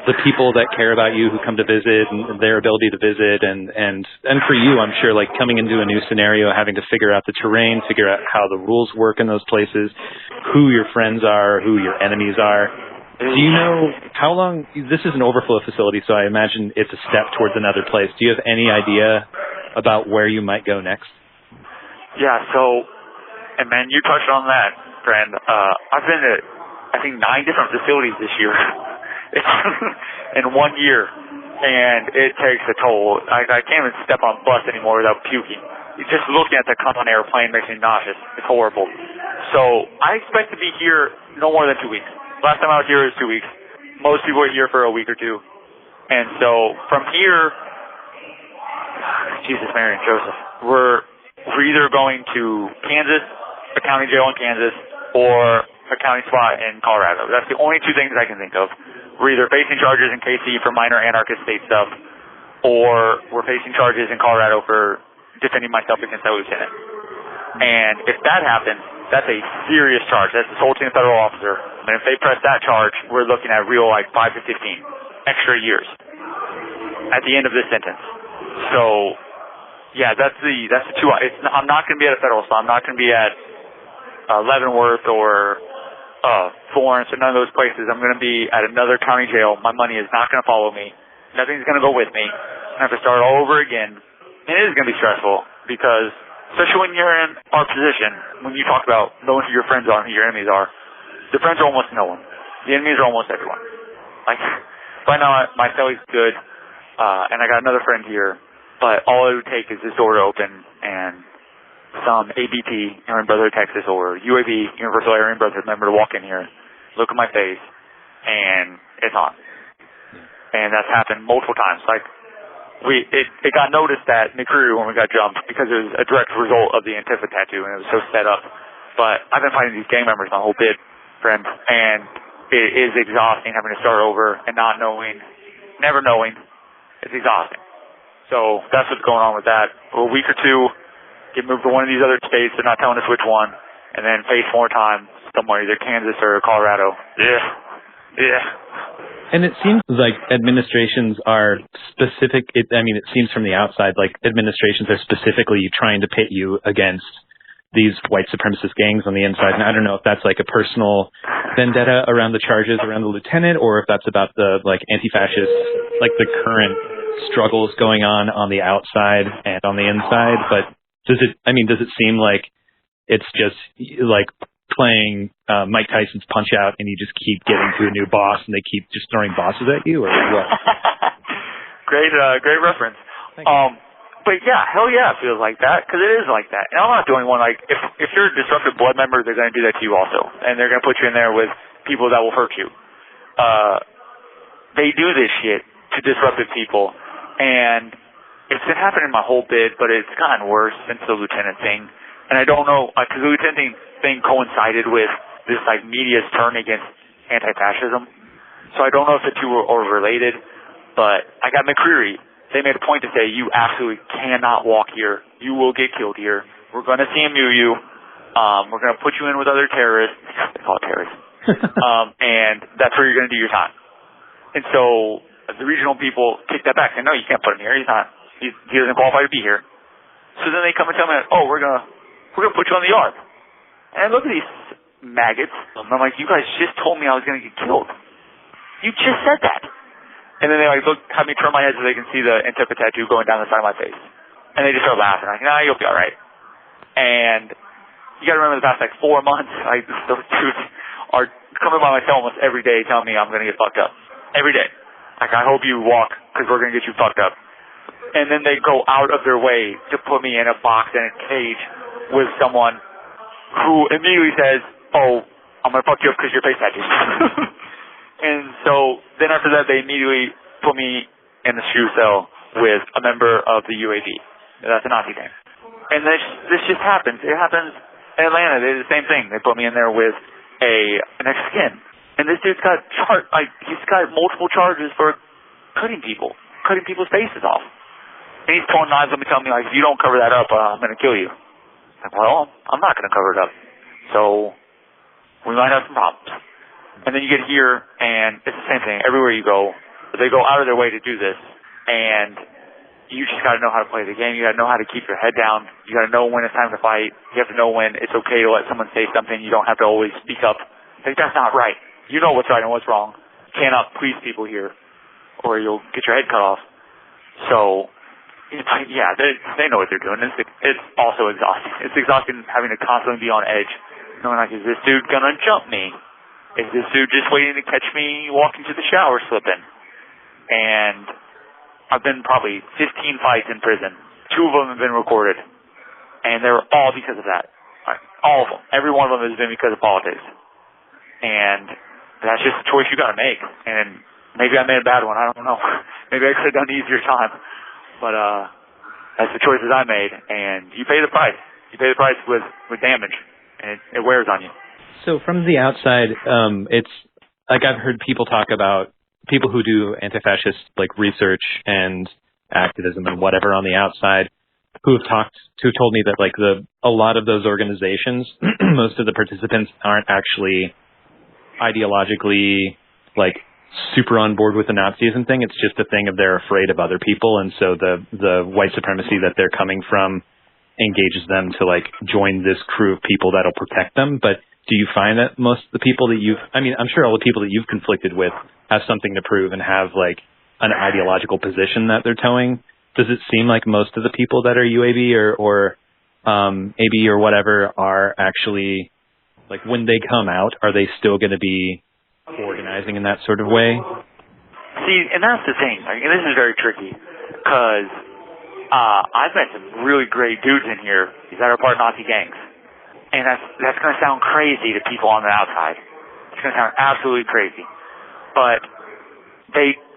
the people that care about you who come to visit and their ability to visit, and for you, I'm sure, like, coming into a new scenario, having to figure out the terrain, figure out how the rules work in those places, who your friends are, who your enemies are. Do you know how long? This is an overflow facility, so I imagine it's a step towards another place. Do you have any idea about where you might go next? Yeah, so, and man, you touched on that, friend. I've been to, I think, 9 different facilities this year. In 1 year, and it takes a toll. I can't even step on a bus anymore without puking. Just looking at the come on airplane makes me nauseous. It's horrible. So I expect to be here no more than 2 weeks. Last time I was here was 2 weeks. Most people are here for a week or two. And so from here, Jesus, Mary, and Joseph, we're either going to Kansas, a county jail in Kansas, or a county spot in Colorado. That's the only 2 things I can think of. We're either facing charges in KC for minor anarchist state stuff, or we're facing charges in Colorado for defending myself against that lieutenant. And if that happens, that's a serious charge. That's assaulting a federal officer. And if they press that charge, we're looking at real, like, 5 to 15 extra years at the end of this sentence. So, yeah, that's the 2. I'm not going to be at a federal spot. I'm not going to be at Leavenworth or Florence or none of those places. I'm going to be at another county jail. My money is not going to follow me. Nothing's going to go with me. I have to start all over again. And it is going to be stressful because, especially when you're in our position, when you talk about knowing who your friends are and who your enemies are, the friends are almost no one. The enemies are almost everyone. Like, by now, my celly's good, and I got another friend here, but all it would take is this door to open and some ABT, Aryan Brotherhood Texas, or UAB, Universal Aryan Brotherhood member to walk in here, look at my face, and it's on. And that's happened multiple times. Like, it got noticed at McCreary when we got jumped because it was a direct result of the Antifa tattoo, and it was so set up. But I've been fighting these gang members my whole bit, friend, and it is exhausting having to start over and not knowing, never knowing. It's exhausting. So that's what's going on with that. A week or two, get moved to one of these other states. They're not telling us which one, and then face more time somewhere, either Kansas or Colorado. Yeah. And it seems like administrations are specific. It seems from the outside like administrations are specifically trying to pit you against these white supremacist gangs on the inside. And I don't know if that's like a personal vendetta around the charges around the lieutenant, or if that's about the like anti-fascist, like the current struggles going on the outside and on the inside. But does it seem like it's just like playing Mike Tyson's Punch-Out and you just keep getting to a new boss and they keep just throwing bosses at you, or what? Great reference. But yeah, hell yeah, it feels like that, because it is like that. And I'm not the only one. Like, if you're a disruptive blood member, they're going to do that to you also. And they're going to put you in there with people that will hurt you. They do this shit to disruptive people. And it's been happening my whole bit, but it's gotten worse since the lieutenant thing. And I don't know, because the lieutenant thing coincided with this, like, media's turn against anti-fascism. So I don't know if the two are related. But I got McCreary. They made a point to say, you absolutely cannot walk here. You will get killed here. We're going to CMU you. We're going to put you in with other terrorists. They call it terrorists. And that's where you're going to do your time. And so the regional people kicked that back. They no, you can't put him here. He doesn't qualify to be here. So then they come and tell me, oh, we're going to put you on the yard. And I look at these maggots. And I'm like, you guys just told me I was going to get killed. You just said that. And then they have me turn my head so they can see the Antifa tattoo going down the side of my face. And they just start laughing. I'm like, nah, you'll be all right. And you got to remember the past, 4 months, those dudes are coming by my cell almost every day telling me I'm going to get fucked up. Every day. Like, I hope you walk because we're going to get you fucked up. And then they go out of their way to put me in a box in a cage with someone who immediately says, oh, I'm going to fuck you up because your face tattoos. And so then after that, they immediately put me in the shoe cell with a member of the UAB. That's a Nazi thing. And this just happens. It happens in Atlanta. They did the same thing. They put me in there with an ex-skin. And this dude's got he's got multiple charges for cutting people. cutting people's faces off. And he's pulling knives on me, telling me, like, if you don't cover that up, I'm going to kill you. I'm like, well, I'm not going to cover it up. So we might have some problems. And then you get here, and it's the same thing. Everywhere you go, they go out of their way to do this. And you just got to know how to play the game. You got to know how to keep your head down. You got to know when it's time to fight. You have to know when it's okay to let someone say something. You don't have to always speak up. Like, that's not right. You know what's right and what's wrong. You cannot please people here, or you'll get your head cut off. So, yeah, they know what they're doing. It's also exhausting. It's exhausting having to constantly be on edge. Knowing, like, is this dude going to jump me? Is this dude just waiting to catch me walking to the shower slipping? And I've been probably 15 fights in prison. 2 of them have been recorded. And they're all because of that. All of them. Every one of them has been because of politics. And that's just a choice you got to make. And maybe I made a bad one. I don't know. Maybe I could have done an easier time. But that's the choices I made, and you pay the price. You pay the price with damage, and it wears on you. So from the outside, it's like I've heard people talk about people who do anti-fascist like research and activism and whatever on the outside, who told me that like a lot of those organizations, most of the participants aren't actually ideologically like super on board with the Nazism thing. It's just a thing of they're afraid of other people, and so the white supremacy that they're coming from engages them to like join this crew of people that'll protect them. But do you find that most of the people that I'm sure all the people that you've conflicted with have something to prove and have like an ideological position that they're towing? Does it seem like most of the people that are UAB or AB or whatever are actually like, when they come out, are they still going to be organizing in that sort of way? See, and that's the thing. Like, and this is very tricky because I've met some really great dudes in here that are part of Nazi gangs, and that's going to sound crazy to people on the outside. It's going to sound absolutely crazy, but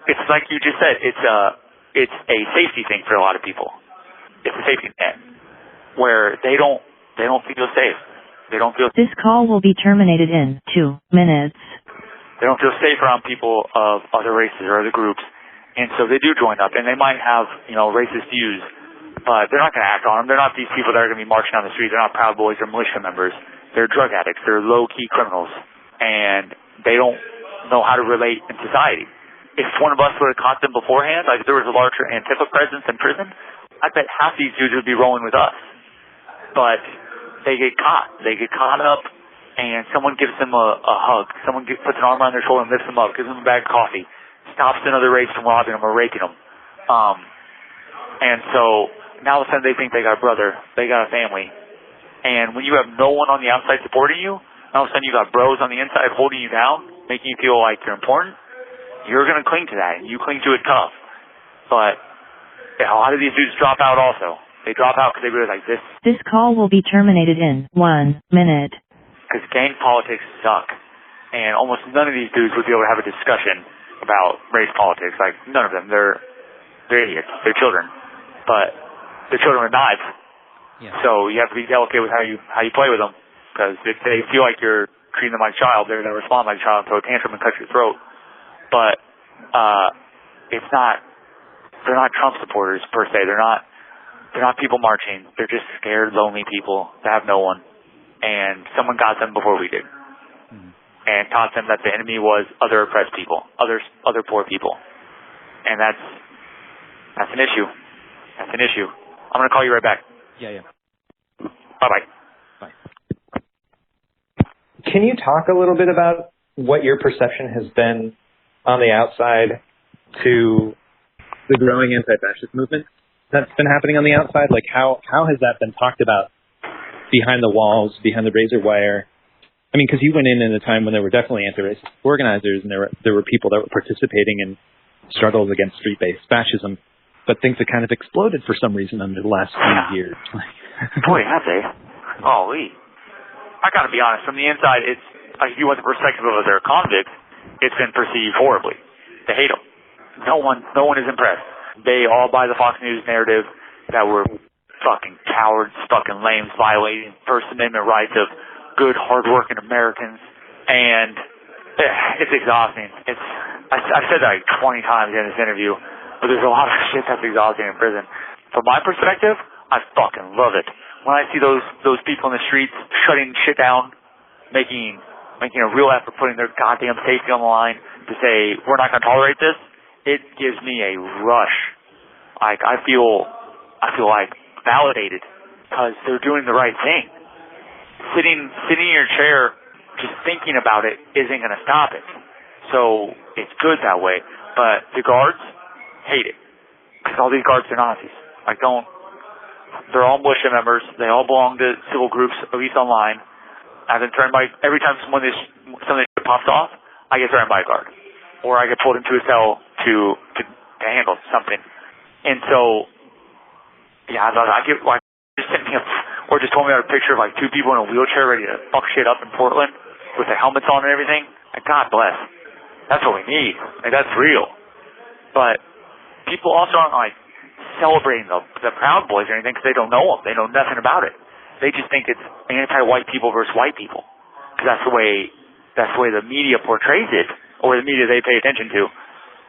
it's like you just said. It's a safety thing for a lot of people. It's a safety net where they don't feel safe. They don't feel. This call will be terminated in 2 minutes. They don't feel safe around people of other races or other groups. And so they do join up, and they might have, racist views, but they're not going to act on them. They're not these people that are going to be marching down the street. They're not Proud Boys or militia members. They're drug addicts. They're low-key criminals. And they don't know how to relate in society. If one of us would have caught them beforehand, like if there was a larger Antifa presence in prison, I bet half these dudes would be rolling with us. But they get caught. They get caught up. And someone gives them a hug. Someone puts an arm around their shoulder and lifts them up, gives them a bag of coffee, stops another race from robbing them or raping them. And so now all of a sudden they think they got a brother, they got a family. And when you have no one on the outside supporting you, all of a sudden you got bros on the inside holding you down, making you feel like you're important, you're going to cling to that. And you cling to it tough. But a lot of these dudes drop out also. They drop out because they realize like this. This call will be terminated in 1 minute. Because gang politics suck. And almost none of these dudes would be able to have a discussion about race politics. Like, none of them. They're idiots. They're children. But they're children with knives. Yeah. So you have to be delicate with how you play with them. Because if they feel like you're treating them like a child, they're going to respond like a child and throw a tantrum and cut your throat. But it's not, they're not Trump supporters per se. They're not people marching. They're just scared, lonely people that have no one. And someone got them before we did, and taught them that the enemy was other oppressed people, other poor people, and that's an issue. That's an issue. I'm gonna call you right back. Yeah. Bye. Can you talk a little bit about what your perception has been on the outside to the growing anti-fascist movement that's been happening on the outside? Like, how has that been talked about behind the walls, behind the razor wire? I mean, because you went in a time when there were definitely anti-racist organizers, and there were people that were participating in struggles against street-based fascism, but things have kind of exploded for some reason under the last few years. Boy, have they? Holy. I gotta be honest, from the inside, it's like, if you want the perspective of their convicts, it's been perceived horribly. They hate them. No one is impressed. They all buy the Fox News narrative that we're fucking cowards, fucking lames, violating First Amendment rights of good, hard-working Americans, and it's exhausting. I've said that like 20 times in this interview. but there's a lot of shit that's exhausting in prison. From my perspective, I fucking love it. When I see those people in the streets shutting shit down, making a real effort, putting their goddamn safety on the line to say, we're not going to tolerate this, it gives me a rush. Like, I feel like validated because they're doing the right thing. Sitting in your chair, just thinking about it isn't going to stop it. So it's good that way. But the guards hate it because all these guards are Nazis. Like, they're all militia members. They all belong to civil groups, at least online. I've been threatened by, every time something pops off, I get threatened by a guard. Or I get pulled into a cell to handle something. And so, yeah, I get, like, just sent me or just told me about a picture of, like, two people in a wheelchair ready to fuck shit up in Portland with their helmets on and everything. Like, God bless. That's what we need. Like, that's real. But people also aren't, like, celebrating the Proud Boys or anything because they don't know them. They know nothing about it. They just think it's anti-white people versus white people because that's the way the media portrays it, or the media they pay attention to.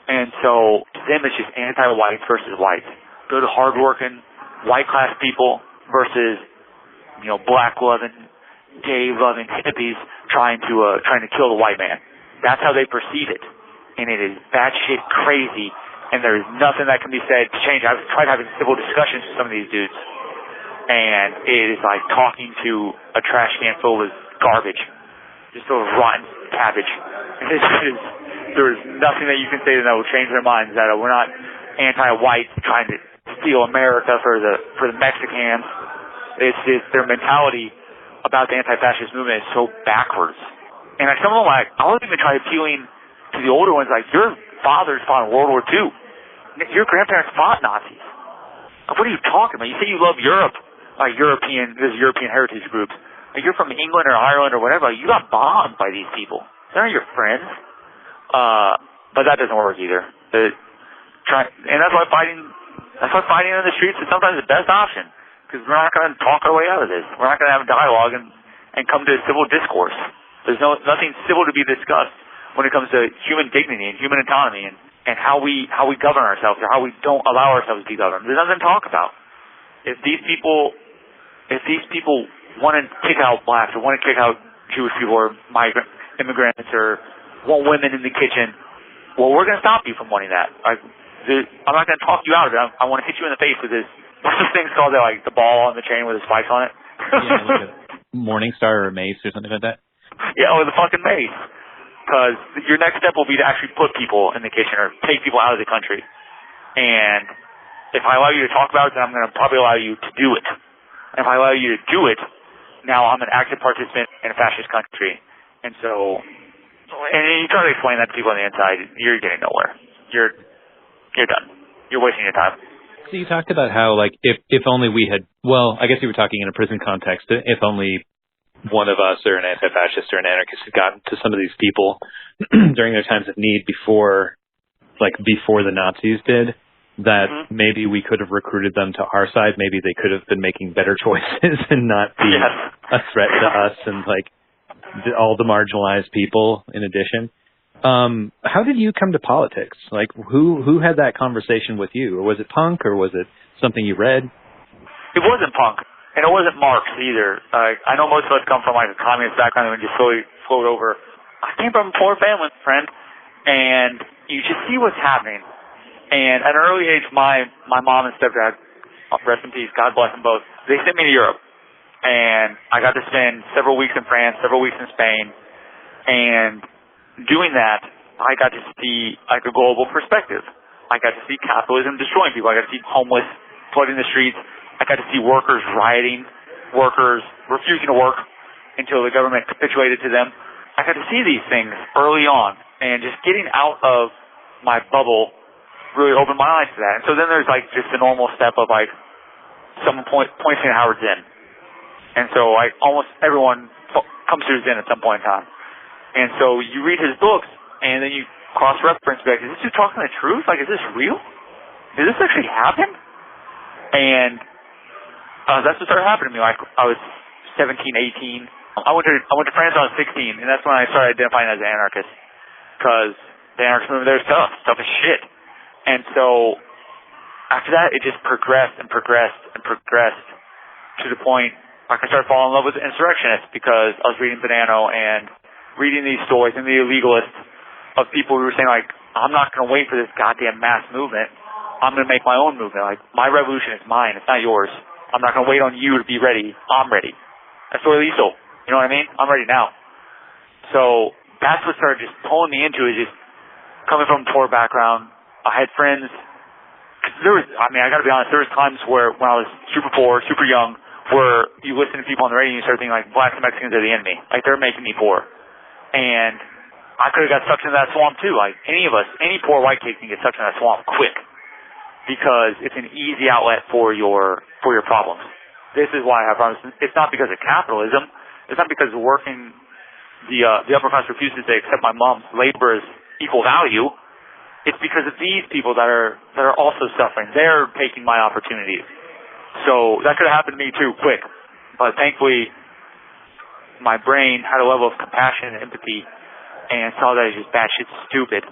And so to them, it's just anti-whites versus whites. Good, hardworking, white-class people versus, black-loving, gay-loving hippies trying to kill the white man. That's how they perceive it. And it is batshit crazy, and there is nothing that can be said to change. I've tried having civil discussions with some of these dudes, and it is like talking to a trash can full of garbage, just sort of rotten cabbage. There is nothing that you can say that will change their minds, that we're not anti-white trying to steal America for the Mexicans. It's just their mentality about the anti-fascist movement is so backwards. And some of them, like, I was even trying appealing to the older ones, like, your fathers fought in World War II. Your grandparents fought Nazis. Like, what are you talking about? You say you love Europe, like European heritage groups. Like, you're from England or Ireland or whatever. Like, you got bombed by these people. They're not your friends. But that doesn't work either. And that's why fighting in the streets is sometimes the best option, because we're not going to talk our way out of this. We're not going to have a dialogue and come to a civil discourse. There's nothing civil to be discussed when it comes to human dignity and human autonomy and how we govern ourselves, or how we don't allow ourselves to be governed. There's nothing to talk about. If these people want to kick out blacks, or want to kick out Jewish people, or migrant immigrants, or want women in the kitchen, well, we're going to stop you from wanting that. I'm not going to talk you out of it. I want to hit you in the face with this. What's this thing called? Like the ball on the chain with the spikes on it? Yeah, like a Morningstar or mace or something like that. Yeah, or the fucking mace. Because your next step will be to actually put people in the kitchen or take people out of the country. And if I allow you to talk about it, then I'm going to probably allow you to do it. And if I allow you to do it, now I'm an active participant in a fascist country. And so, and you try to explain that to people on the inside, you're getting nowhere. You're done. You're wasting your time. So you talked about how, like, if only we had, well, I guess you were talking in a prison context, if only one of us or an anti-fascist or an anarchist had gotten to some of these people during their times of need before the Nazis did, that maybe we could have recruited them to our side. Maybe they could have been making better choices and not be a threat to us and, like, all the marginalized people in addition. How did you come to politics? Like, who had that conversation with you? Or was it punk, or was it something you read? It wasn't punk, and it wasn't Marx either. I know most of us come from, like, a communist background and just slowly float over. I came from a poor family, friend, and you just see what's happening. And at an early age, my mom and stepdad, rest in peace, God bless them both, they sent me to Europe. And I got to spend several weeks in France, several weeks in Spain, and doing that, I got to see, like, a global perspective. I got to see capitalism destroying people. I got to see homeless flooding the streets. I got to see workers rioting, workers refusing to work until the government capitulated to them. I got to see these things early on, and just getting out of my bubble really opened my eyes to that. And so then there's, like, just the normal step of, like, someone points me at Howard Zinn. And so, like, almost everyone comes to Zinn at some point in time. And so you read his books, and then you cross-reference back. Is this dude talking the truth? Like, is this real? Did this actually happen? And that's what started happening to me. Like, I was 17, 18. I went to France when I was 16, and that's when I started identifying as an anarchist. Because the anarchist movement there is tough as shit. And so after that, it just progressed and progressed and progressed to the point, like I started falling in love with insurrectionists because I was reading Bonanno and reading these stories and the illegalists of people who were saying, like, I'm not going to wait for this goddamn mass movement. I'm going to make my own movement. Like, my revolution is mine. It's not yours. I'm not going to wait on you to be ready. I'm ready. That's Roy Liesel. You know what I mean? I'm ready now. So that's what started just pulling me into it, just coming from a poor background. I had friends. I got to be honest, there was times where when I was super poor, super young, where you listen to people on the radio and you start thinking, like, blacks and Mexicans are the enemy. Like, they're making me poor. And I could have got sucked into that swamp too. Like, any of us, any poor white kid can get sucked into that swamp quick because it's an easy outlet for your problems. This is why I have problems. It's not because of capitalism. It's not because the upper class refuses to accept my mom's labor as equal value. It's because of these people that are also suffering. They're taking my opportunities. So that could have happened to me too, quick. But thankfully, my brain had a level of compassion and empathy, and saw that it's just batshit stupid.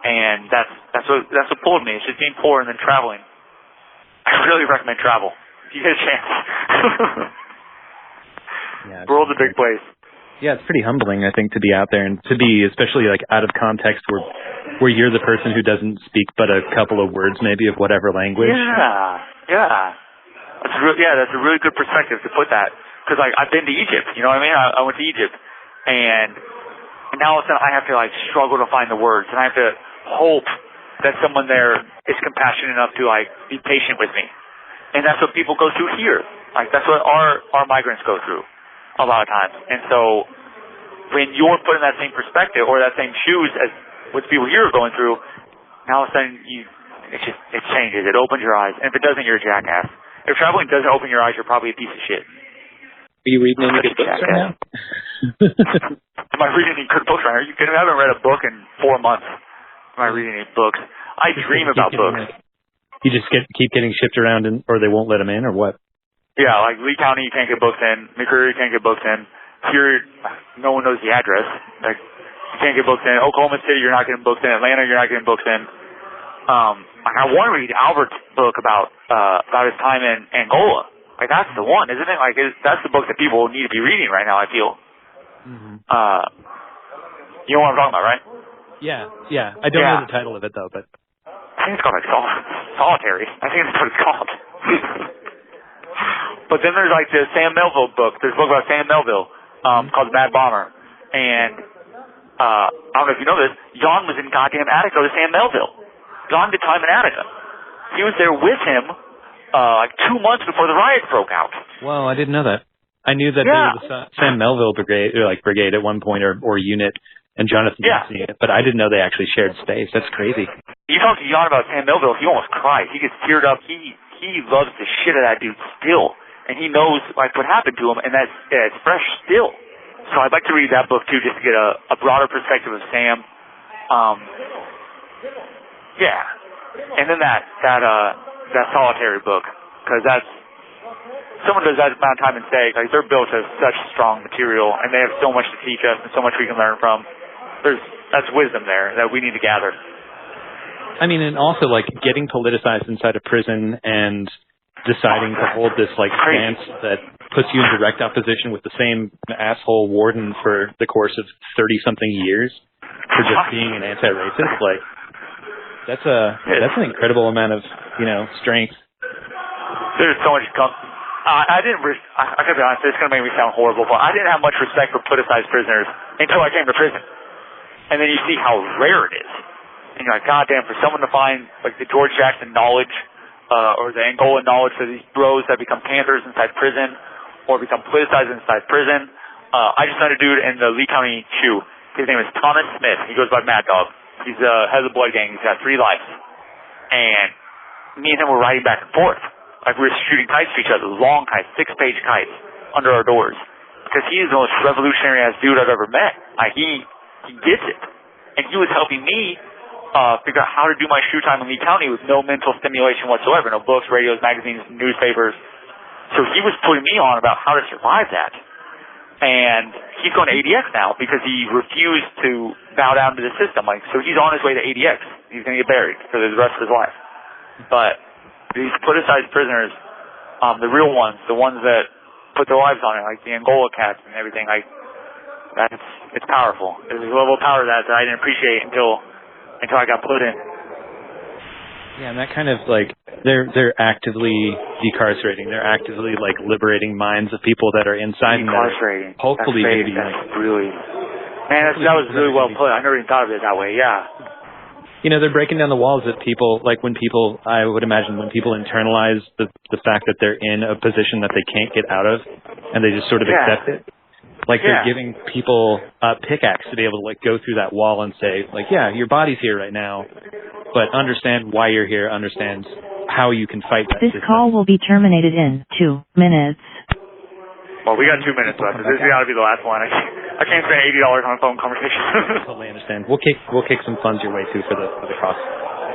And that's what pulled me. It's just being poor and then traveling. I really recommend travel if you get a chance. Yeah, world's a big place. Yeah, it's pretty humbling, I think, to be out there and to be especially like out of context where you're the person who doesn't speak but a couple of words maybe of whatever language. Yeah. That's a really good perspective to put that. Because like I've been to Egypt, you know what I mean? I went to Egypt, and now all of a sudden I have to like struggle to find the words, and I have to hope that someone there is compassionate enough to like be patient with me. And that's what people go through here. Like that's what our migrants go through a lot of times. And so when you're put in that same perspective or that same shoes as what people here are going through, now all of a sudden it changes. It opens your eyes. And if it doesn't, you're a jackass. If traveling doesn't open your eyes, you're probably a piece of shit. Are you reading any good books right now? Am I reading any good books right now? Are you kidding me? I haven't read a book in 4 months. Am I reading any books? I dream about books. You just keep getting shipped around, or they won't let them in, or what? Yeah, like Lee County, you can't get books in. McCreary, you can't get books in. Here, no one knows the address. Like, you can't get books in. Oklahoma City, you're not getting books in. Atlanta, you're not getting books in. I want to read Albert's book about his time in Angola. Like, that's the one, isn't it? Like, that's the book that people need to be reading right now, I feel. Mm-hmm. You know what I'm talking about, right? Yeah. I don't know the title of it, though, but... I think it's called, like, Solitary. I think that's what it's called. But then there's, like, the Sam Melville book. There's a book about Sam Melville called The Mad Bomber. And I don't know if you know this, John was in goddamn Attica with Sam Melville. John did time in Attica. He was there with him like 2 months before the riots broke out. Well, I didn't know that. I knew that there was a Sam Melville brigade at one point or unit, and Jonathan didn't see it, but I didn't know they actually shared space. That's crazy. You talk to John about Sam Melville, he almost cries. He gets teared up. He loves the shit out of that dude still, and he knows like what happened to him, and it's fresh still. So I'd like to read that book too, just to get a broader perspective of Sam. And then that Solitary book, because someone does that amount of time and say, like, they're built as such strong material, and they have so much to teach us and so much we can learn from. That's wisdom there that we need to gather. I mean, and also, like, getting politicized inside a prison and deciding to hold this, like, stance that puts you in direct opposition with the same asshole warden for the course of 30-something years for just being an anti-racist, like, that's an incredible amount of, strength. There's so much I gotta be honest, it's gonna make me sound horrible, but I didn't have much respect for politicized prisoners until I came to prison. And then you see how rare it is. And you're like, God damn, for someone to find like the George Jackson knowledge, or the Angola knowledge for these bros that become Panthers inside prison, or become politicized inside prison. I just met a dude in the Lee County SHU. His name is Thomas Smith. He goes by Mad Dog. He's head of the blood gang. He's got 3 lives. And me and him were riding back and forth. Like, we were shooting kites to each other, long kites, 6-page kites, under our doors. Because he is the most revolutionary-ass dude I've ever met. Like, he gets it. And he was helping me figure out how to do my SHU time in Lee County with no mental stimulation whatsoever. No books, radios, magazines, newspapers. So he was putting me on about how to survive that. And he's going to ADX now because he refused to bow down to the system. Like, so he's on his way to ADX. He's going to get buried for the rest of his life. But these politicized prisoners, the real ones, the ones that put their lives on it, like the Angola cats and everything, like, it's powerful. There's a level of power that I didn't appreciate until I got put in. Yeah, and that kind of, like, they're actively decarcerating. They're actively, like, liberating minds of people that are inside. Decarcerating. Hopefully, that's really, man, that was really well put. I never even thought of it that way. Yeah. You know, they're breaking down the walls that people, like I would imagine when people internalize the fact that they're in a position that they can't get out of, and they just sort of accept it. Like, they're giving people a pickaxe to be able to, like, go through that wall and say, like, yeah, your body's here right now, but understand why you're here, understand how you can fight that This system. call will be terminated in 2 minutes. Well, we got 2 minutes left. This has got to be the last one. I can't spend $80 on a phone conversation. Totally understand. We'll kick some funds your way, too, for the cost.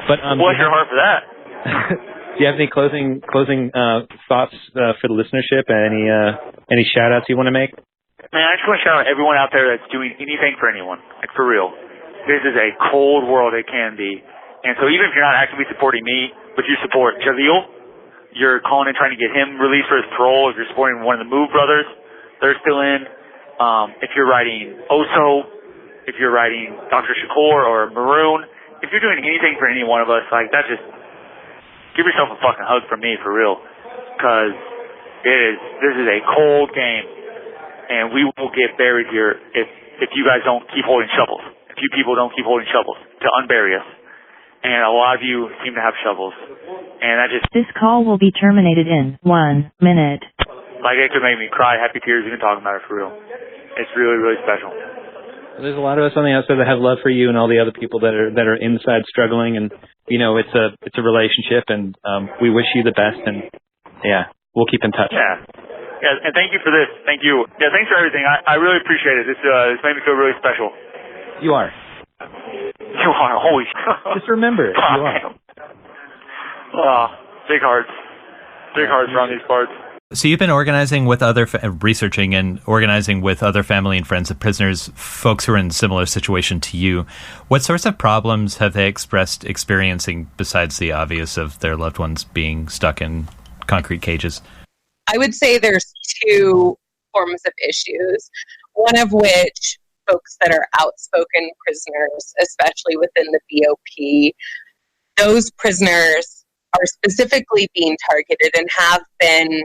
But, bless your heart for that. Do you have any closing thoughts for the listenership? Any shout-outs you want to make? Man, I just want to shout out everyone out there that's doing anything for anyone. Like, for real. This is a cold world it can be. And so even if you're not actively supporting me, but you support Jalil, you're calling and trying to get him released for his parole, if you're supporting one of the Move brothers, they're still in. If you're writing Oso, if you're writing Dr. Shakur or Maroon, if you're doing anything for any one of us, like, that just, give yourself a fucking hug from me, for real. Because this is a cold game. And we will get buried here if you guys don't keep holding shovels. If you people don't keep holding shovels to unbury us. And a lot of you seem to have shovels. And I just... This call will be terminated in 1 minute. Like, it could make me cry happy tears even talking about it, for real. It's really, really special. There's a lot of us on the outside that have love for you and all the other people that are inside struggling. And, you know, it's a relationship, and we wish you the best. And, yeah, we'll keep in touch. Yeah. Yeah, and thank you for this. Thank you. Yeah, thanks for everything. I really appreciate it. This made me feel really special. You are. You are. Holy shit. Just remember it. You are. Big hearts. Big hearts around these parts. So you've been organizing with researching and organizing with other family and friends of prisoners, folks who are in a similar situation to you. What sorts of problems have they expressed experiencing besides the obvious of their loved ones being stuck in concrete cages? I would say there's two forms of issues, one of which folks that are outspoken prisoners, especially within the BOP, those prisoners are specifically being targeted and have been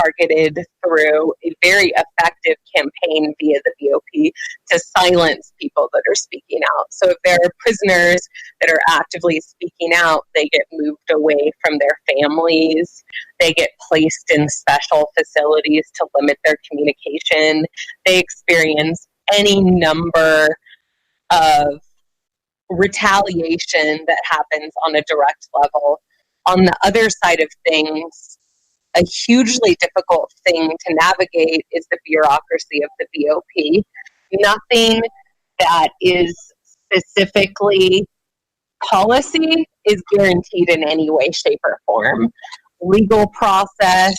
targeted through a very effective campaign via the BOP to silence people that are speaking out. So if there are prisoners that are actively speaking out, they get moved away from their families. They get placed in special facilities to limit their communication. They experience any number of retaliation that happens on a direct level. On the other side of things, a hugely difficult thing to navigate is the bureaucracy of the BOP. Nothing that is specifically policy is guaranteed in any way, shape, or form. Legal process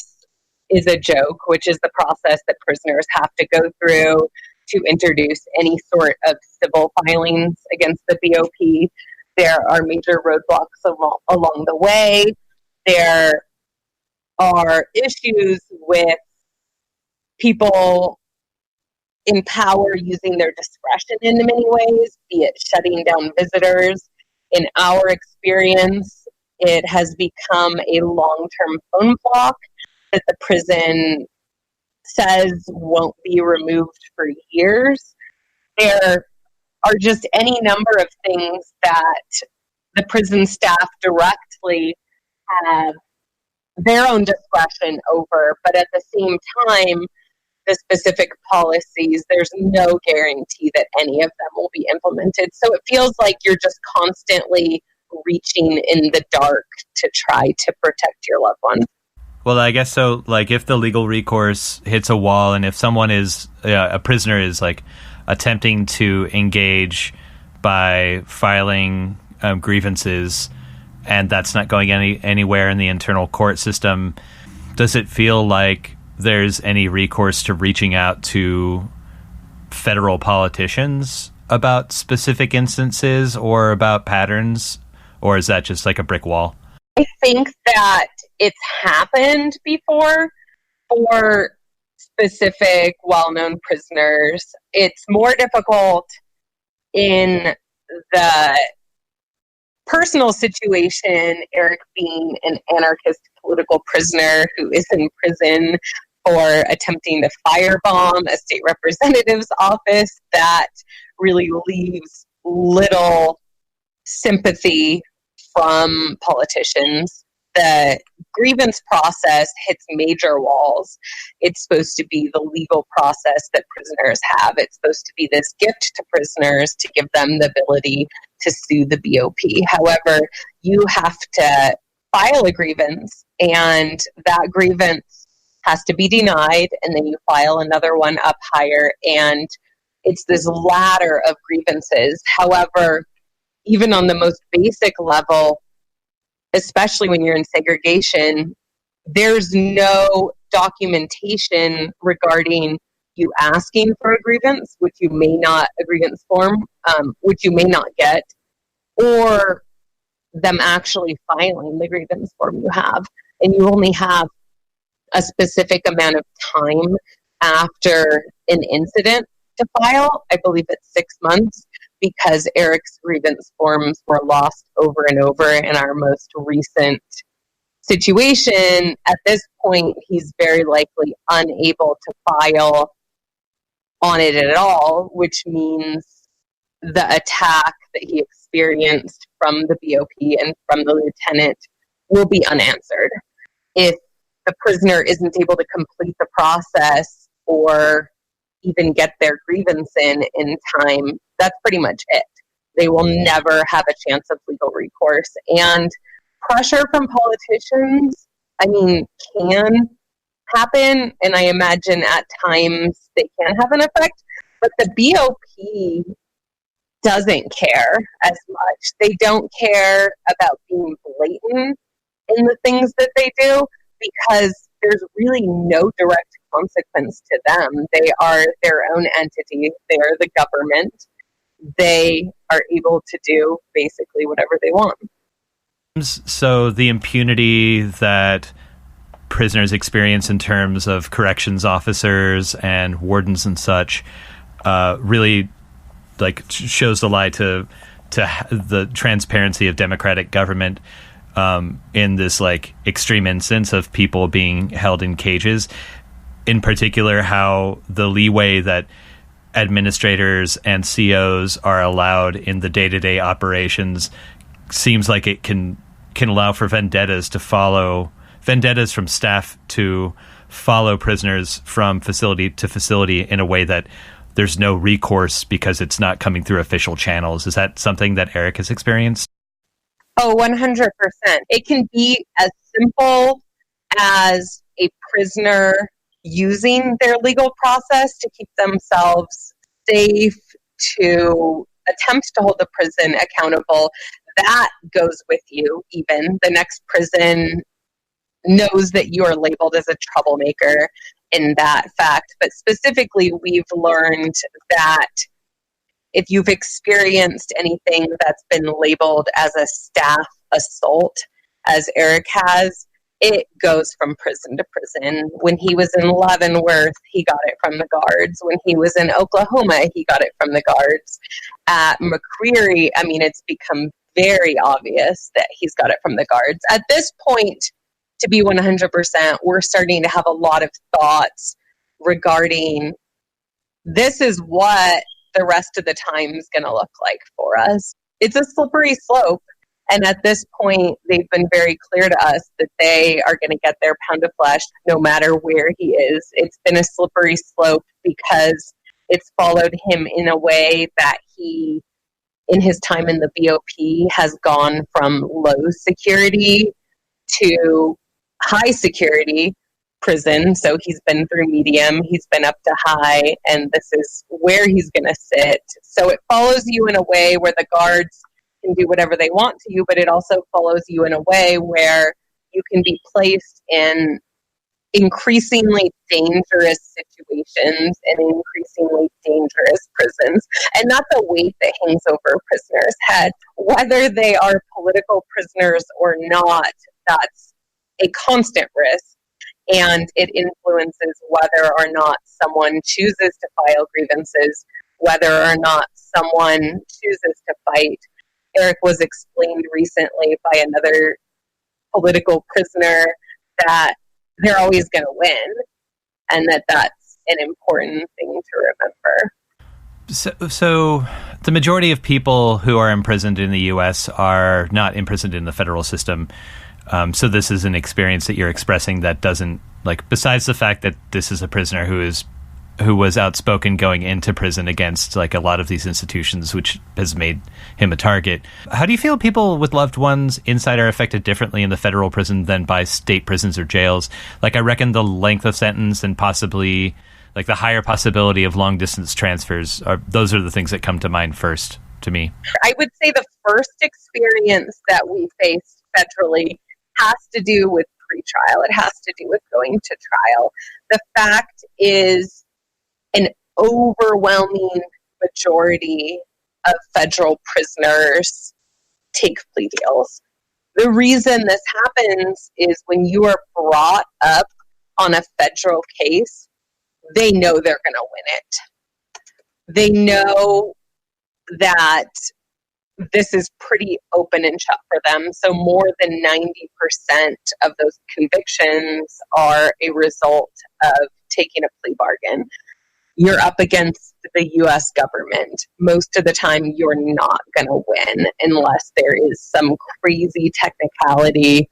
is a joke, which is the process that prisoners have to go through to introduce any sort of civil filings against the BOP. There are major roadblocks along the way. There are issues with people in power using their discretion in many ways, be it shutting down visitors. In our experience, it has become a long-term phone block that the prison says won't be removed for years. There are just any number of things that the prison staff directly have their own discretion over, but at the same time, the specific policies, there's no guarantee that any of them will be implemented. So it feels like you're just constantly reaching in the dark to try to protect your loved one. Well, I guess so. Like, if the legal recourse hits a wall, and if someone is a prisoner is like attempting to engage by filing grievances, and that's not going anywhere in the internal court system, does it feel like there's any recourse to reaching out to federal politicians about specific instances or about patterns, or is that just like a brick wall? I think that it's happened before for specific well-known prisoners. It's more difficult in the personal situation, Eric being an anarchist political prisoner who is in prison for attempting to firebomb a state representative's office. That really leaves little sympathy from politicians. The grievance process hits major walls. It's supposed to be the legal process that prisoners have. It's supposed to be this gift to prisoners to give them the ability to sue the BOP. However, you have to file a grievance, and that grievance has to be denied, and then you file another one up higher, and it's this ladder of grievances. However, even on the most basic level, especially when you're in segregation, there's no documentation regarding you asking for a grievance, which you may not, a grievance form, which you may not get, or them actually filing the grievance form you have. And you only have a specific amount of time after an incident to file. I believe it's 6 months, because Eric's grievance forms were lost over and over in our most recent situation. At this point, he's very likely unable to file on it at all, which means the attack that he experienced from the BOP and from the lieutenant will be unanswered. If the prisoner isn't able to complete the process or even get their grievance in time, that's pretty much it. They will never have a chance of legal recourse. And pressure from politicians, can happen, and I imagine at times they can have an effect, but the BOP doesn't care as much. They don't care about being blatant in the things that they do, because there's really no direct consequence to them. They are their own entity. They are the government. They are able to do basically whatever they want. So the impunity that prisoners experience in terms of corrections officers and wardens and such really shows the lie to the transparency of democratic government in this extreme instance of people being held in cages. In particular, how the leeway that administrators and COs are allowed in the day-to-day operations seems like it can allow for vendettas from staff to follow prisoners from facility to facility in a way that there's no recourse because it's not coming through official channels. Is that something that Eric has experienced? Oh, 100%. It can be as simple as a prisoner using their legal process to keep themselves safe, to attempt to hold the prison accountable. That goes with you even. The next prison knows that you are labeled as a troublemaker in that fact. But specifically, we've learned that if you've experienced anything that's been labeled as a staff assault, as Eric has, it goes from prison to prison. When he was in Leavenworth, he got it from the guards. When he was in Oklahoma, he got it from the guards. At McCreary, it's become very obvious that he's got it from the guards. At this point, to be 100%, we're starting to have a lot of thoughts regarding this is what the rest of the time is going to look like for us. It's a slippery slope. And at this point, they've been very clear to us that they are going to get their pound of flesh no matter where he is. It's been a slippery slope because it's followed him in a way that he, in his time in the BOP, has gone from low security to high security prison. So he's been through medium, he's been up to high, and this is where he's going to sit. So it follows you in a way where the guards can do whatever they want to you, but it also follows you in a way where you can be placed in increasingly dangerous situations and increasingly dangerous prisons. And that's a weight that hangs over a prisoner's head. Whether they are political prisoners or not, that's a constant risk. And it influences whether or not someone chooses to file grievances, whether or not someone chooses to fight. Eric was explained recently by another political prisoner that they're always going to win, and that's an important thing to remember. So the majority of people who are imprisoned in the U.S. are not imprisoned in the federal system. So this is an experience that you're expressing that doesn't, like, besides the fact that this is a prisoner who was outspoken going into prison against, like, a lot of these institutions, which has made him a target. How do you feel people with loved ones inside are affected differently in the federal prison than by state prisons or jails? Like, I reckon the length of sentence and possibly, like, the higher possibility of long-distance transfers, those are the things that come to mind first to me. I would say the first experience that we faced federally has to do with pretrial. It has to do with going to trial. The fact is, an overwhelming majority of federal prisoners take plea deals. The reason this happens is when you are brought up on a federal case, they know they're going to win it. They know that this is pretty open and shut for them. So more than 90% of those convictions are a result of taking a plea bargain. You're up against the U.S. government. Most of the time, you're not going to win unless there is some crazy technicality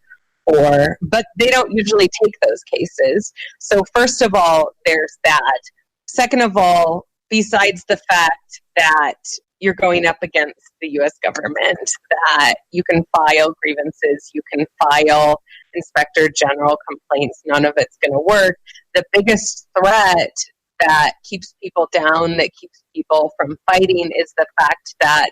but they don't usually take those cases. So first of all, there's that. Second of all, besides the fact that you're going up against the U.S. government, that you can file grievances, you can file inspector general complaints, none of it's going to work. The biggest threat that keeps people down, that keeps people from fighting, is the fact that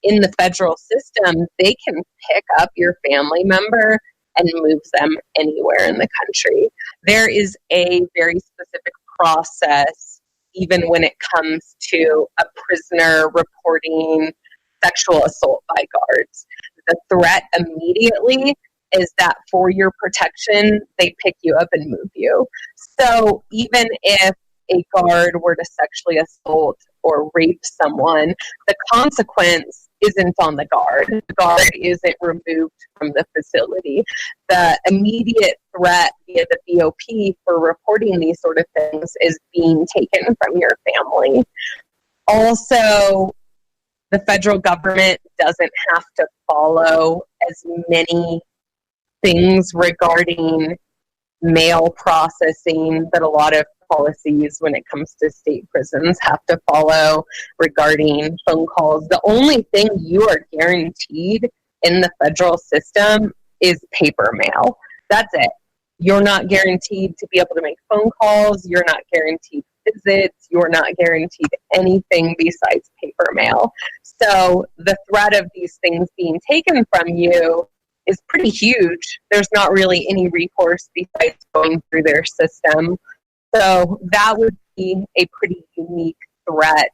in the federal system, they can pick up your family member and move them anywhere in the country. There is a very specific process, even when it comes to a prisoner reporting sexual assault by guards. The threat immediately is that for your protection, they pick you up and move you. So even if a guard were to sexually assault or rape someone, the consequence isn't on the guard. The guard isn't removed from the facility. The immediate threat via the BOP for reporting these sort of things is being taken from your family. Also, the federal government doesn't have to follow as many things regarding mail processing that a lot of policies when it comes to state prisons have to follow regarding phone calls. The only thing you are guaranteed in the federal system is paper mail. That's it. You're not guaranteed to be able to make phone calls. You're not guaranteed visits. You're not guaranteed anything besides paper mail. So the threat of these things being taken from you is pretty huge. There's not really any recourse besides going through their system. So that would be a pretty unique threat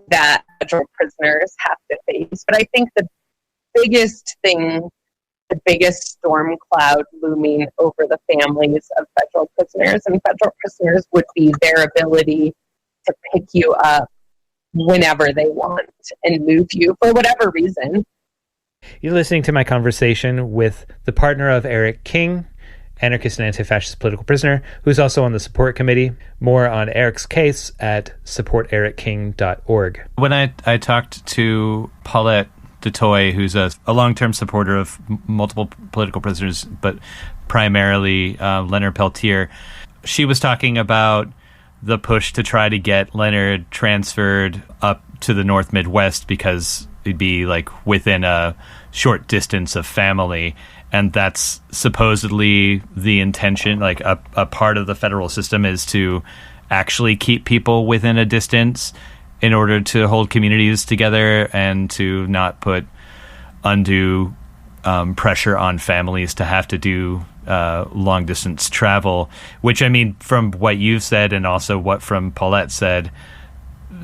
that federal prisoners have to face. But I think the biggest thing, the biggest storm cloud looming over the families of federal prisoners would be their ability to pick you up whenever they want and move you for whatever reason. You're listening to my conversation with the partner of Eric King, anarchist and anti-fascist political prisoner, who's also on the support committee. More on Eric's case at supportericking.org. When I talked to Paulette DeToy, who's a long-term supporter of multiple political prisoners, but primarily Leonard Peltier, she was talking about the push to try to get Leonard transferred up to the North Midwest because it'd be like within a short distance of family. And that's supposedly the intention, like a part of the federal system is to actually keep people within a distance in order to hold communities together and to not put undue pressure on families to have to do long distance travel, which, I mean, from what you've said and also what from Paulette said,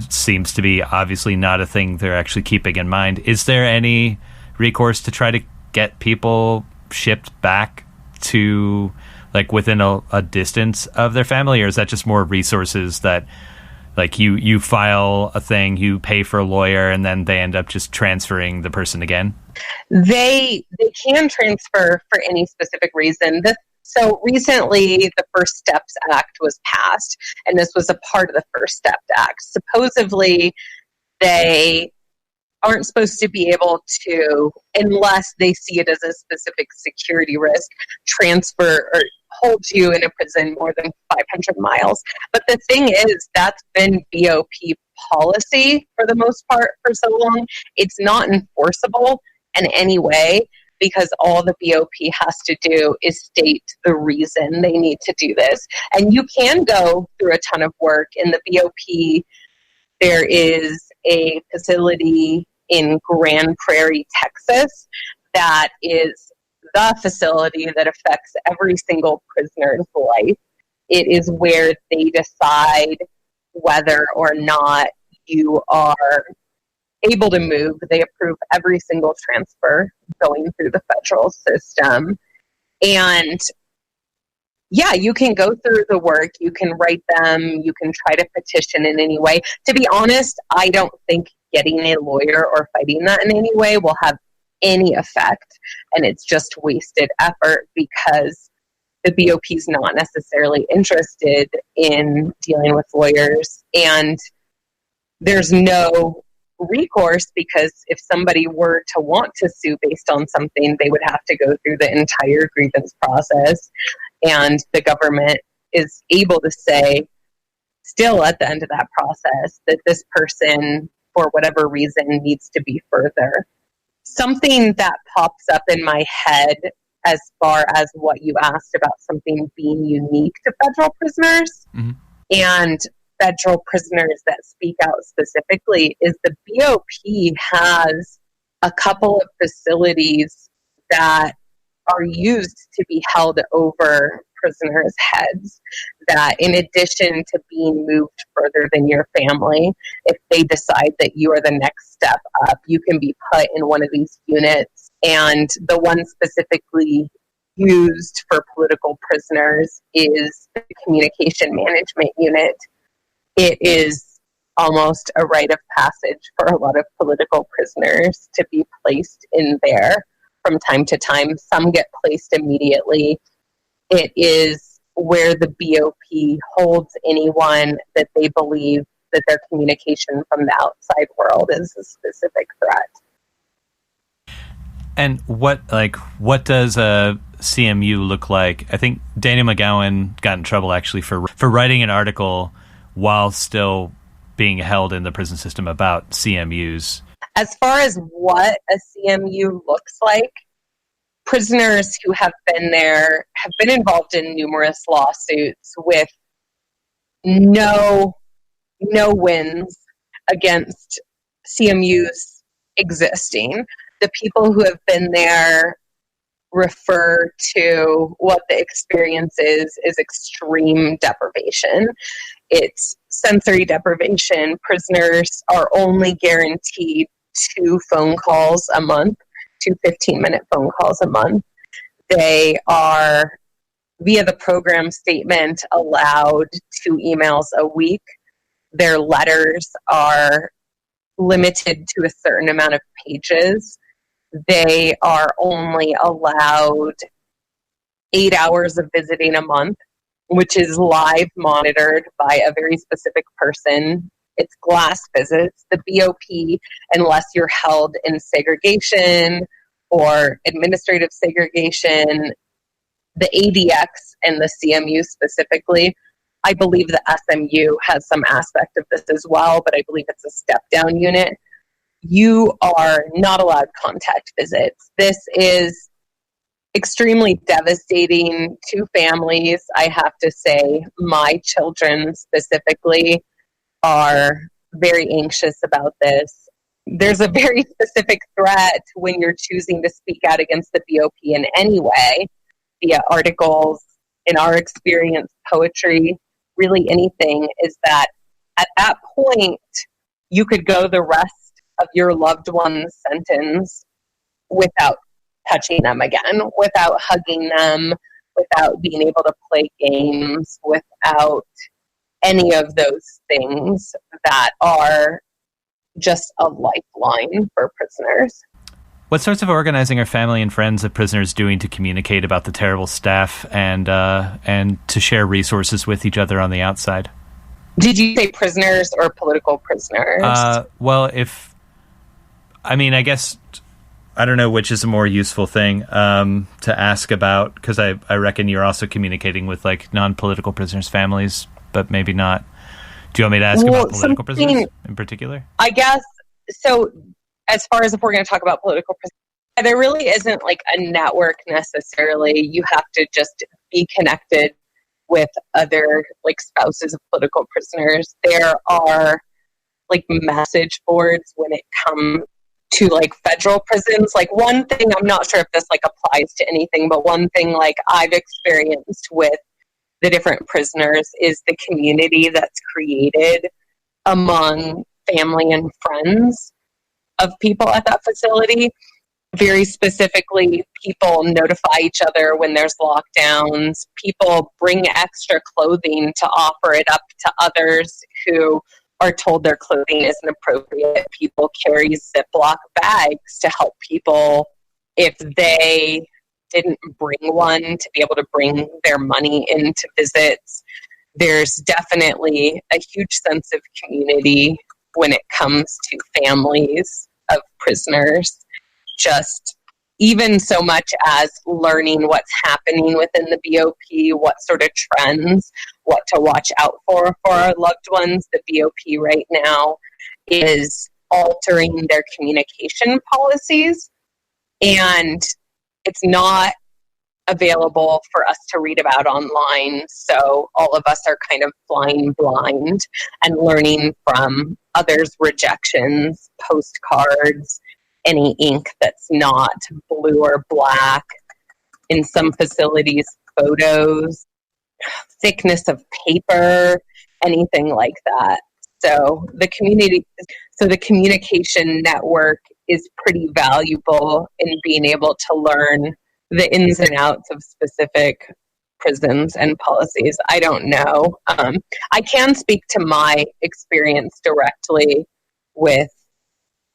seems to be obviously not a thing they're actually keeping in mind. Is there any recourse to try to get people shipped back to, like, within a distance of their family, or is that just more resources that, like, you file a thing, you pay for a lawyer, and then they end up just transferring the person again? They can transfer for any specific reason. So recently, the First Steps Act was passed, and this was a part of the First Step Act. Supposedly, they aren't supposed to be able to, unless they see it as a specific security risk, transfer or hold you in a prison more than 500 miles. But the thing is, that's been BOP policy for the most part for so long. It's not enforceable in any way, because all the BOP has to do is state the reason they need to do this. And you can go through a ton of work. In the BOP, there is a facility in Grand Prairie, Texas, that is the facility that affects every single prisoner's life. It is where they decide whether or not you are able to move. They approve every single transfer going through the federal system. And yeah, you can go through the work, you can write them, you can try to petition in any way. To be honest, I don't think getting a lawyer or fighting that in any way will have any effect. And it's just wasted effort, because the BOP is not necessarily interested in dealing with lawyers. And there's no recourse, because if somebody were to want to sue based on something, they would have to go through the entire grievance process, and the government is able to say still at the end of that process that this person, for whatever reason, needs to be further. Something that pops up in my head as far as what you asked about something being unique to federal prisoners, and federal prisoners that speak out specifically, is the BOP has a couple of facilities that are used to be held over prisoners' heads, that in addition to being moved further than your family, if they decide that you are the next step up, you can be put in one of these units. And the one specifically used for political prisoners is the communication management unit. It is almost a rite of passage for a lot of political prisoners to be placed in there from time to time. Some get placed immediately. It is where the BOP holds anyone that they believe that their communication from the outside world is a specific threat. And what does a CMU look like? I think Daniel McGowan got in trouble actually for writing an article while still being held in the prison system about CMUs. As far as what a CMU looks like, prisoners who have been there have been involved in numerous lawsuits with no wins against CMUs existing. The people who have been there refer to what the experience is extreme deprivation. It's sensory deprivation. Prisoners are only guaranteed 2 phone calls a month, 2 15-minute phone calls a month. They are, via the program statement, allowed 2 emails a week. Their letters are limited to a certain amount of pages. They are only allowed 8 hours of visiting a month, which is live monitored by a very specific person. It's glass visits. The BOP, unless you're held in segregation or administrative segregation, the ADX and the CMU specifically, I believe the SMU has some aspect of this as well, but I believe it's a step-down unit. You are not allowed contact visits. This is extremely devastating to families. I have to say, my children specifically are very anxious about this. There's a very specific threat when you're choosing to speak out against the BOP in any way. via articles, in our experience, poetry, really anything, is that at that point, you could go the rest of your loved one's sentence without touching them again, without hugging them, without being able to play games, without any of those things that are just a lifeline for prisoners. What sorts of organizing are family and friends of prisoners doing to communicate about the terrible staff and to share resources with each other on the outside? Did you say prisoners or political prisoners? I guess I don't know which is a more useful thing to ask about, because I reckon you're also communicating with like non-political prisoners' families, but maybe not. Do you want me to ask about political prisoners in particular? I guess so. As far as if we're going to talk about political prisoners, there really isn't like a network necessarily. You have to just be connected with other like spouses of political prisoners. There are like message boards when it comes to like federal prisons. Like one thing, I'm not sure if this like applies to anything, but one thing like I've experienced with the different prisoners is the community that's created among family and friends of people at that facility. Very specifically, people notify each other when there's lockdowns. People bring extra clothing to offer it up to others who are told their clothing isn't appropriate. People carry Ziploc bags to help people if they didn't bring one, to be able to bring their money into visits. There's definitely a huge sense of community when it comes to families of prisoners. Just even so much as learning what's happening within the BOP, what sort of trends, what to watch out for our loved ones. The BOP right now is altering their communication policies, and it's not available for us to read about online. So all of us are kind of flying blind and learning from others' rejections, postcards, any ink that's not blue or black. In some facilities, photos, thickness of paper, anything like that. So the communication network is pretty valuable in being able to learn the ins and outs of specific prisons and policies. I don't know. I can speak to my experience directly with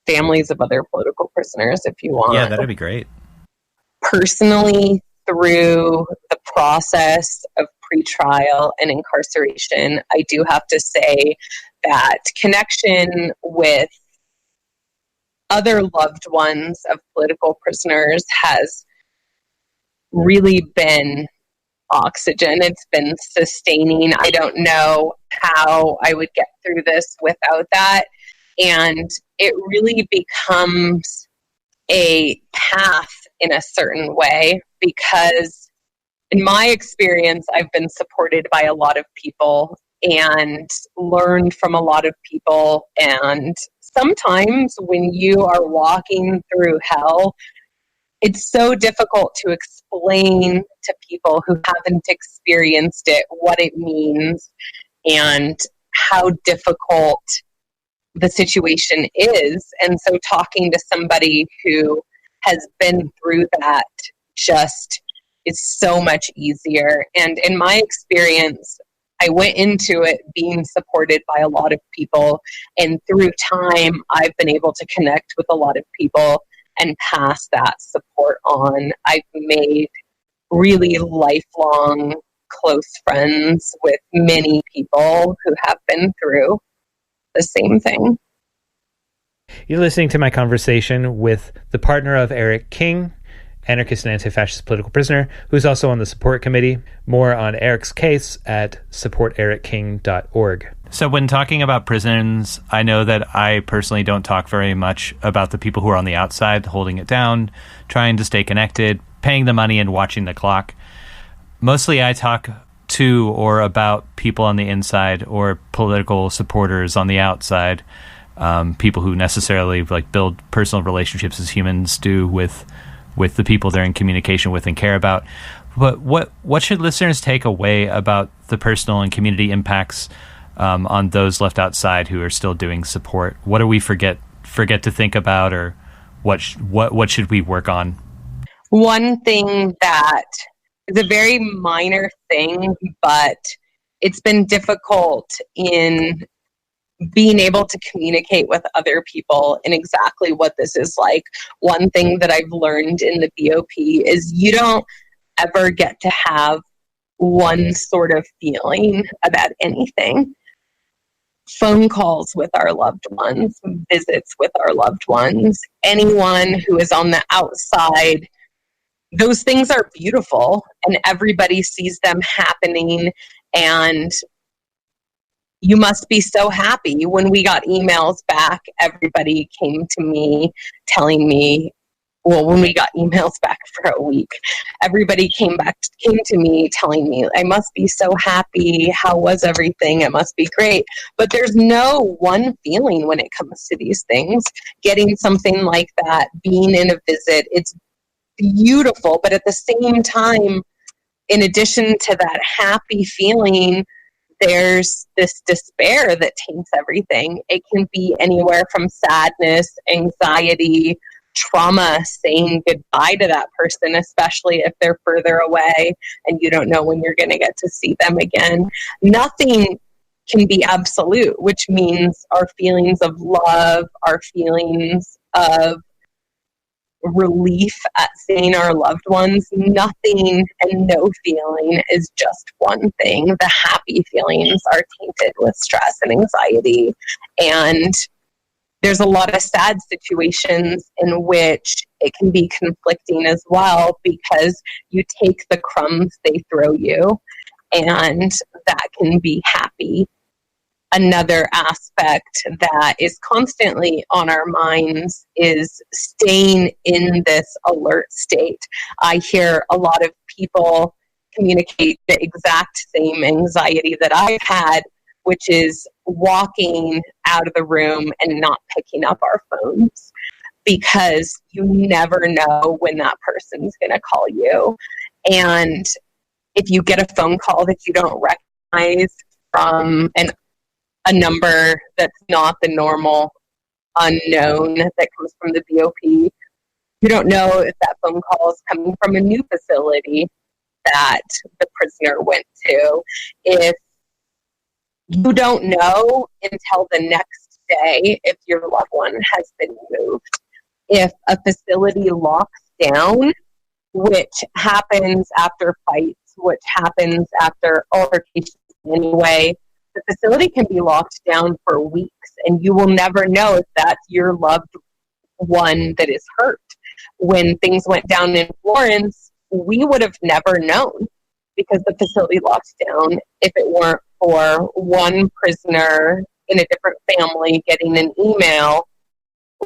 families of other political prisoners if you want. Yeah, that'd be great. Personally, through the process of pretrial and incarceration, I do have to say that connection with other loved ones of political prisoners has really been oxygen. It's been sustaining. I don't know how I would get through this without that. And it really becomes a path in a certain way, because in my experience, I've been supported by a lot of people and learned from a lot of people. And sometimes when you are walking through hell, it's so difficult to explain to people who haven't experienced it what it means and how difficult the situation is. And so talking to somebody who has been through that just is so much easier. And in my experience, I went into it being supported by a lot of people. And through time, I've been able to connect with a lot of people and pass that support on. I've made really lifelong close friends with many people who have been through the same thing. You're listening to my conversation with the partner of Eric King, anarchist and anti-fascist political prisoner, who's also on the support committee. More on Eric's case at supportericking.org. So when talking about prisons, I know that I personally don't talk very much about the people who are on the outside, holding it down, trying to stay connected, paying the money and watching the clock. Mostly I talk to or about people on the inside or political supporters on the outside, people who necessarily like build personal relationships as humans do with the people they're in communication with and care about. But what should listeners take away about the personal and community impacts on those left outside who are still doing support? What do we forget to think about, or what should we work on? One thing that is a very minor thing, but it's been difficult in being able to communicate with other people in exactly what this is like. One thing that I've learned in the BOP is you don't ever get to have one sort of feeling about anything. Phone calls with our loved ones, visits with our loved ones, anyone who is on the outside, those things are beautiful and everybody sees them happening, and you must be so happy. When we got emails back, everybody came to me telling me, well, when we got emails back for a week, everybody came to me telling me, I must be so happy. How was everything? It must be great. But there's no one feeling when it comes to these things. Getting something like that, being in a visit, it's beautiful. But at the same time, in addition to that happy feeling, there's this despair that taints everything. It can be anywhere from sadness, anxiety, trauma, saying goodbye to that person, especially if they're further away and you don't know when you're going to get to see them again. Nothing can be absolute, which means our feelings of love, our feelings of relief at seeing our loved ones, nothing and no feeling is just one thing. The happy feelings are tainted with stress and anxiety, and there's a lot of sad situations in which it can be conflicting as well, because you take the crumbs they throw you, and that can be happy. Another aspect that is constantly on our minds is staying in this alert state. I hear a lot of people communicate the exact same anxiety that I've had, which is walking out of the room and not picking up our phones, because you never know when that person's going to call you. And if you get a phone call that you don't recognize from a number that's not the normal unknown that comes from the BOP, you don't know if that phone call is coming from a new facility that the prisoner went to. If you don't know until the next day if your loved one has been moved. If a facility locks down, which happens after fights, which happens after altercations anyway, the facility can be locked down for weeks, and you will never know if that's your loved one that is hurt. When things went down in Florence, we would have never known because the facility locked down if it weren't for one prisoner in a different family getting an email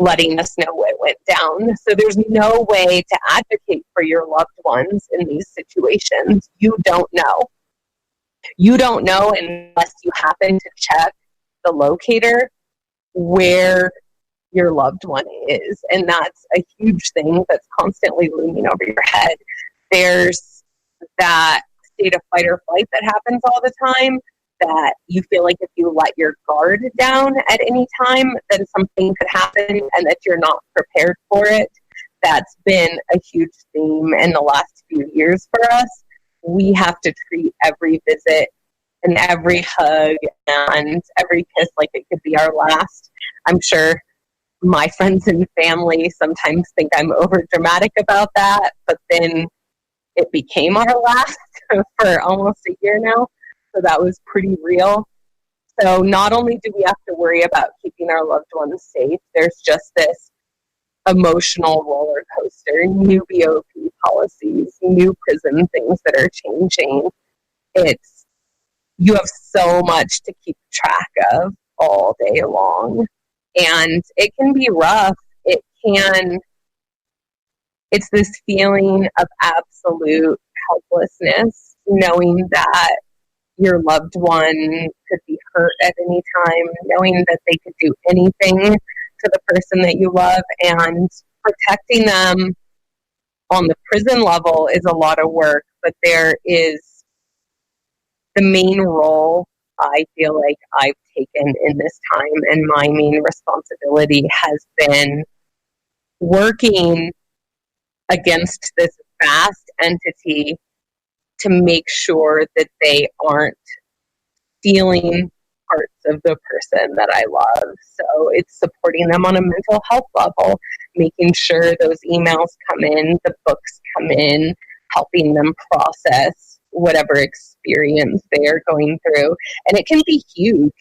letting us know what went down. So there's no way to advocate for your loved ones in these situations. You don't know. You don't know unless you happen to check the locator where your loved one is. And that's a huge thing that's constantly looming over your head. There's that state of fight or flight that happens all the time, that you feel like if you let your guard down at any time, then something could happen and that you're not prepared for it. That's been a huge theme in the last few years for us. We have to treat every visit and every hug and every kiss like it could be our last. I'm sure my friends and family sometimes think I'm over dramatic about that, but then it became our last for almost a year now. So that was pretty real. So not only do we have to worry about keeping our loved ones safe, there's just this emotional roller coaster, new BOP policies, new prison things that are changing. You have so much to keep track of all day long. And it can be rough. It's this feeling of absolute helplessness, knowing that your loved one could be hurt at any time, knowing that they could do anything to the person that you love, and protecting them on the prison level is a lot of work, but there is the main role I feel like I've taken in this time, and my main responsibility has been working against this vast entity to make sure that they aren't stealing parts of the person that I love. So it's supporting them on a mental health level, making sure those emails come in, the books come in, helping them process whatever experience they are going through. And it can be huge.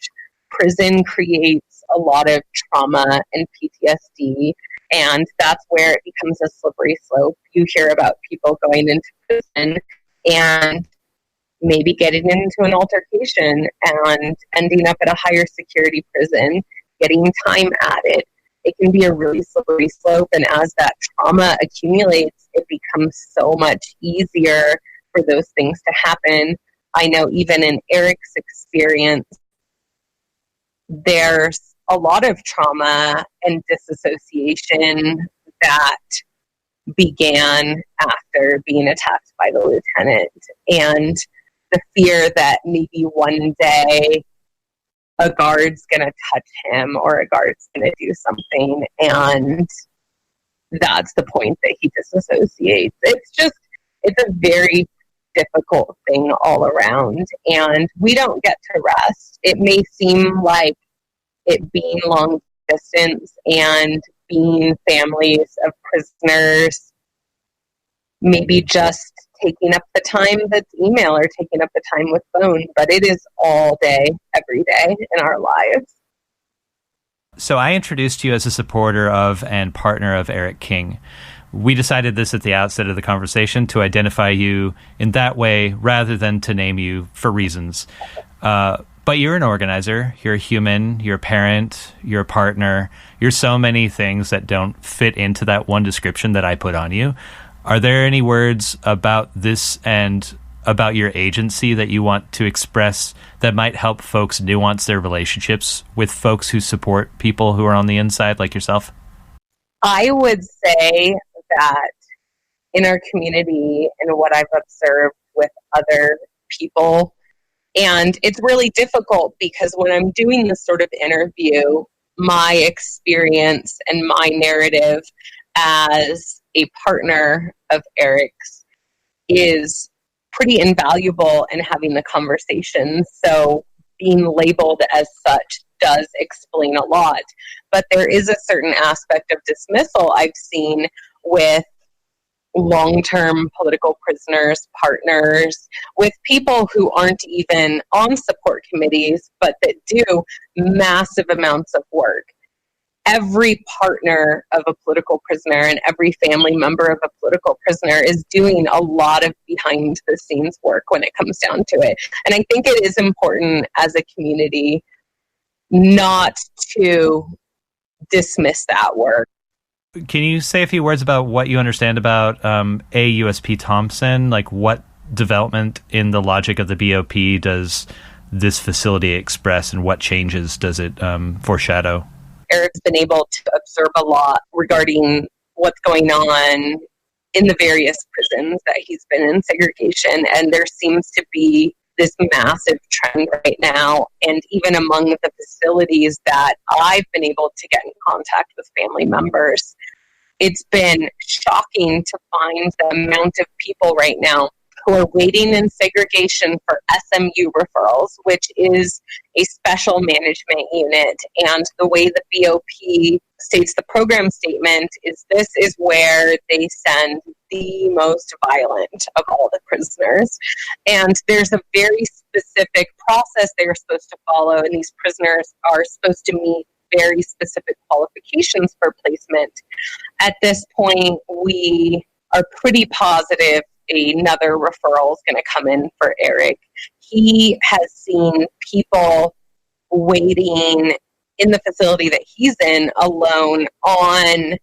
Prison creates a lot of trauma and PTSD, and that's where it becomes a slippery slope. You hear about people going into prison and maybe getting into an altercation and ending up at a higher security prison, getting time added. It can be a really slippery slope, and as that trauma accumulates, it becomes so much easier for those things to happen. I know even in Eric's experience, there's a lot of trauma and disassociation that began after being attacked by the lieutenant, and the fear that maybe one day a guard's going to touch him or a guard's going to do something, and that's the point that he disassociates. It's a very difficult thing all around, and we don't get to rest. It may seem like it being long distance and being families of prisoners, maybe just taking up the time that's email or taking up the time with phone, but it is all day, every day in our lives. So I introduced you as a supporter of and partner of Eric King. We decided this at the outset of the conversation to identify you in that way rather than to name you for reasons. But you're an organizer, you're a human, you're a parent, you're a partner, you're so many things that don't fit into that one description that I put on you. Are there any words about this and about your agency that you want to express that might help folks nuance their relationships with folks who support people who are on the inside like yourself? I would say that in our community and what I've observed with other people, and it's really difficult because when I'm doing this sort of interview, my experience and my narrative as a partner of Eric's is pretty invaluable in having the conversation. So being labeled as such does explain a lot. But there is a certain aspect of dismissal I've seen with long-term political prisoners, partners, with people who aren't even on support committees, but that do massive amounts of work. Every partner of a political prisoner and every family member of a political prisoner is doing a lot of behind-the-scenes work when it comes down to it. And I think it is important as a community not to dismiss that work. Can you say a few words about what you understand about AUSP Thompson? Like, what development in the logic of the BOP does this facility express, and what changes does it foreshadow? Eric's been able to observe a lot regarding what's going on in the various prisons that he's been in segregation, and there seems to be this massive trend right now, and even among the facilities that I've been able to get in contact with family members, it's been shocking to find the amount of people right now who are waiting in segregation for SMU referrals, which is a special management unit. And the way the BOP states the program statement is this is where they send the most violent of all the prisoners. And there's a very specific process they're supposed to follow, and these prisoners are supposed to meet very specific qualifications for placement. At this point, we are pretty positive another referral is going to come in for Eric. He has seen people waiting in the facility that he's in alone on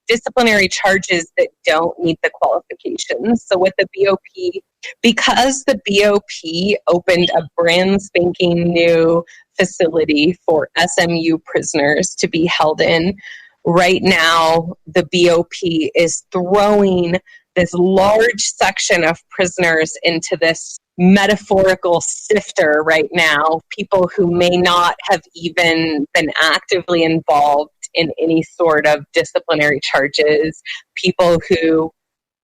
disciplinary charges that don't meet the qualifications. So with the BOP, because the BOP opened a brand spanking new facility for SMU prisoners to be held in, right now the BOP is throwing this large section of prisoners into this metaphorical sifter right now, people who may not have even been actively involved in any sort of disciplinary charges, people who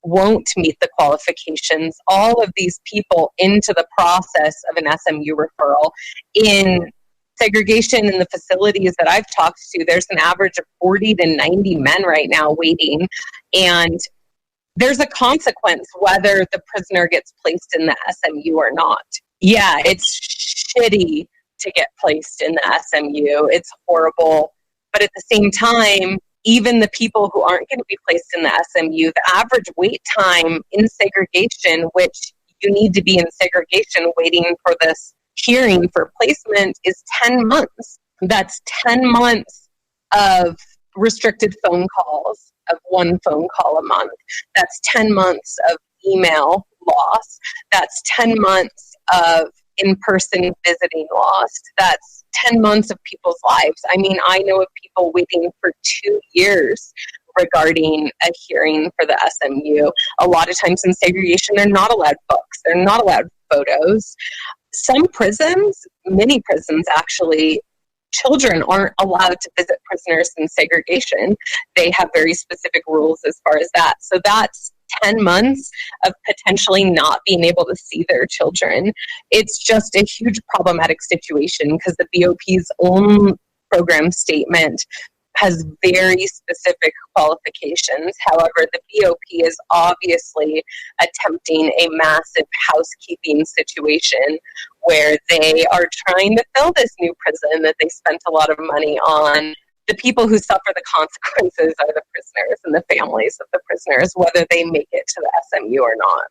won't meet the qualifications, all of these people into the process of an SMU referral. In segregation in the facilities that I've talked to, there's an average of 40 to 90 men right now waiting, and there's a consequence whether the prisoner gets placed in the SMU or not. Yeah, it's shitty to get placed in the SMU. It's horrible. But at the same time, even the people who aren't going to be placed in the SMU, the average wait time in segregation, which you need to be in segregation waiting for this hearing for placement, is 10 months. That's 10 months of restricted phone calls, of one phone call a month. That's 10 months of email loss. That's 10 months of in-person visiting lost. That's 10 months of people's lives. I mean, I know of people waiting for 2 years regarding a hearing for the SMU. A lot of times in segregation, they're not allowed books. They're not allowed photos. Some prisons, many prisons actually, children aren't allowed to visit prisoners in segregation. They have very specific rules as far as that. So that's 10 months of potentially not being able to see their children. It's just a huge problematic situation because the BOP's own program statement has very specific qualifications. However, the BOP is obviously attempting a massive housekeeping situation where they are trying to fill this new prison that they spent a lot of money on. The people who suffer the consequences are the prisoners and the families of the prisoners, whether they make it to the SMU or not.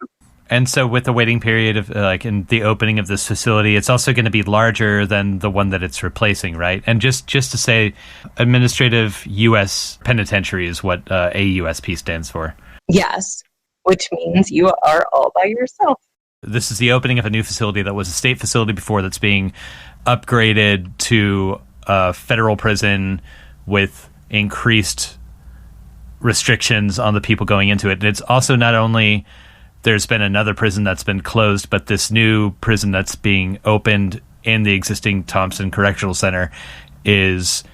And so with the waiting period of in the opening of this facility, it's also going to be larger than the one that it's replacing, right? And just to say, Administrative U.S. Penitentiary is what AUSP stands for. Yes, which means you are all by yourself. This is the opening of a new facility that was a state facility before that's being upgraded to a federal prison with increased restrictions on the people going into it. And it's also not only there's been another prison that's been closed, but this new prison that's being opened in the existing Thompson Correctional Center is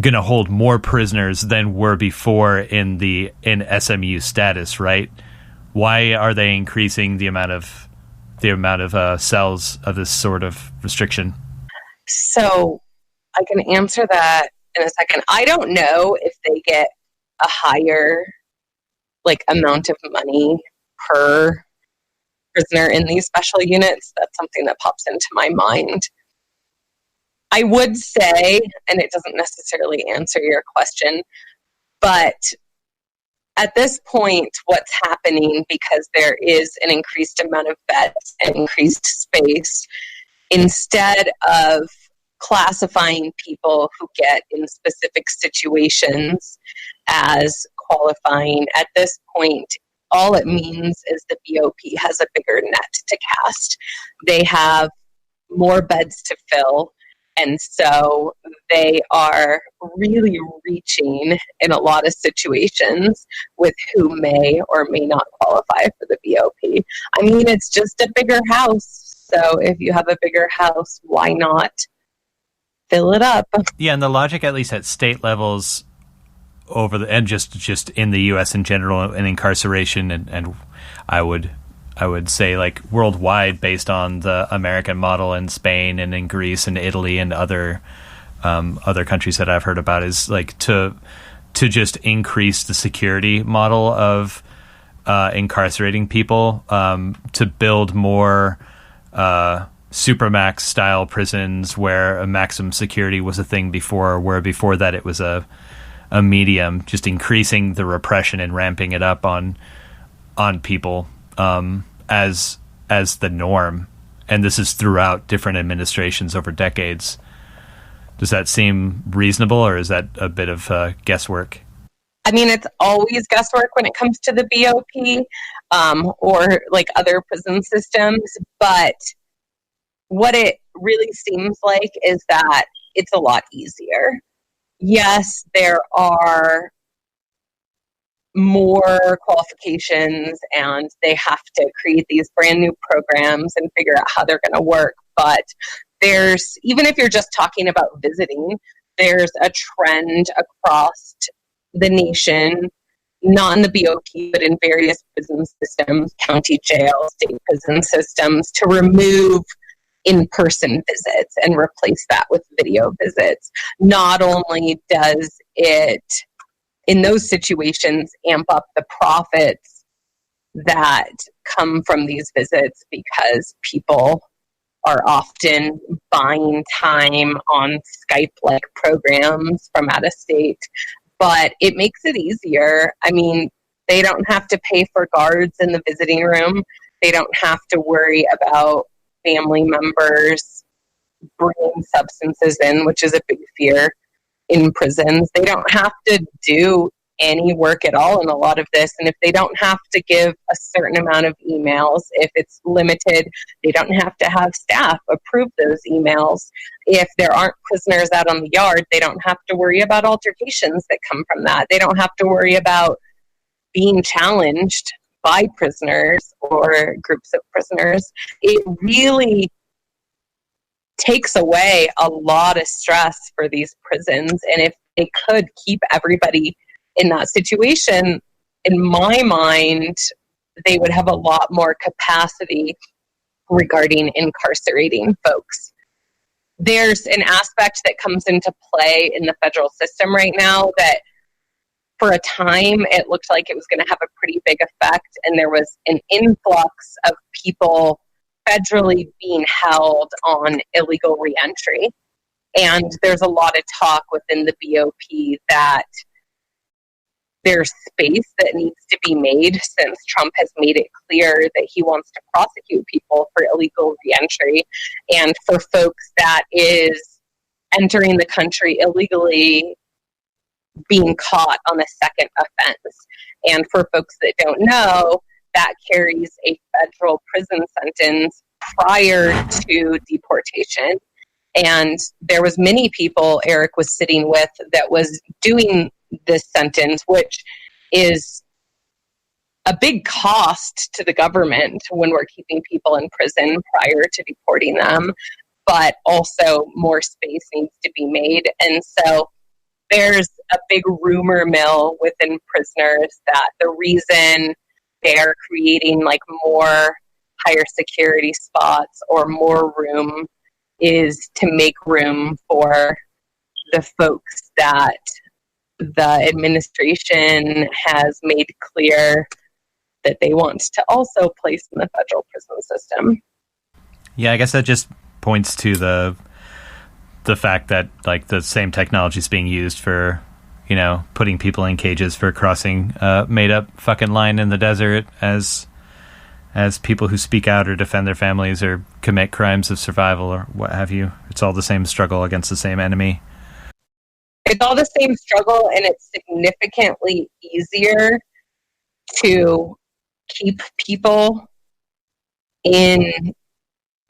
going to hold more prisoners than were before in SMU status, right? Why are they increasing the amount of cells of this sort of restriction? So I can answer that in a second. I don't know if they get a higher amount of money per prisoner in these special units. That's something that pops into my mind. I would say, and it doesn't necessarily answer your question, but at this point, what's happening, because there is an increased amount of beds and increased space, instead of classifying people who get in specific situations as qualifying, at this point, all it means is the BOP has a bigger net to cast. They have more beds to fill, and so they are really reaching in a lot of situations with who may or may not qualify for the BOP. I mean, it's just a bigger house. So if you have a bigger house, why not fill it up? Yeah, and the logic, at least at state levels, and just in the U.S. in general, and incarceration, and I would say worldwide, based on the American model in Spain and in Greece and Italy and other countries that I've heard about, is to just increase the security model of incarcerating people, to build more supermax style prisons where a maximum security was a thing before, where before that it was a medium, just increasing the repression and ramping it up on people as the norm. And this is throughout different administrations over decades. Does that seem reasonable, or is that a bit of guesswork? I mean, it's always guesswork when it comes to the BOP or other prison systems, but what it really seems like is that it's a lot easier. Yes, there are more qualifications, and they have to create these brand new programs and figure out how they're going to work. But even if you're just talking about visiting, there's a trend across the nation, not in the BOP, but in various prison systems, county jail, state prison systems, to remove in-person visits and replace that with video visits. Not only does it, in those situations, amp up the profits that come from these visits, because people are often buying time on Skype-like programs from out of state, but it makes it easier. I mean, they don't have to pay for guards in the visiting room. They don't have to worry about family members bringing substances in, which is a big fear in prisons. They don't have to do any work at all in a lot of this. And if they don't have to give a certain amount of emails, if it's limited, they don't have to have staff approve those emails. If there aren't prisoners out on the yard, they don't have to worry about altercations that come from that. They don't have to worry about being challenged by prisoners or groups of prisoners. It really takes away a lot of stress for these prisons. And if they could keep everybody in that situation, in my mind, they would have a lot more capacity regarding incarcerating folks. There's an aspect that comes into play in the federal system right now that for a time it looked like it was going to have a pretty big effect, and there was an influx of people federally being held on illegal reentry. And there's a lot of talk within the BOP that there's space that needs to be made, since Trump has made it clear that he wants to prosecute people for illegal reentry, and for folks that is entering the country illegally being caught on a second offense. And for folks that don't know, that carries a federal prison sentence prior to deportation. And there was many people Eric was sitting with that was doing this sentence, which is a big cost to the government when we're keeping people in prison prior to deporting them, but also more space needs to be made. And so there's a big rumor mill within prisoners that the reason they're creating like more higher security spots or more room is to make room for the folks that the administration has made clear that they want to also place in the federal prison system. Yeah, I guess that just points to the fact that like the same technology is being used for, you know, putting people in cages for crossing a made up fucking line in the desert as people who speak out or defend their families or commit crimes of survival or what have you. It's all the same struggle against the same enemy. It's all the same struggle, and it's significantly easier to keep people in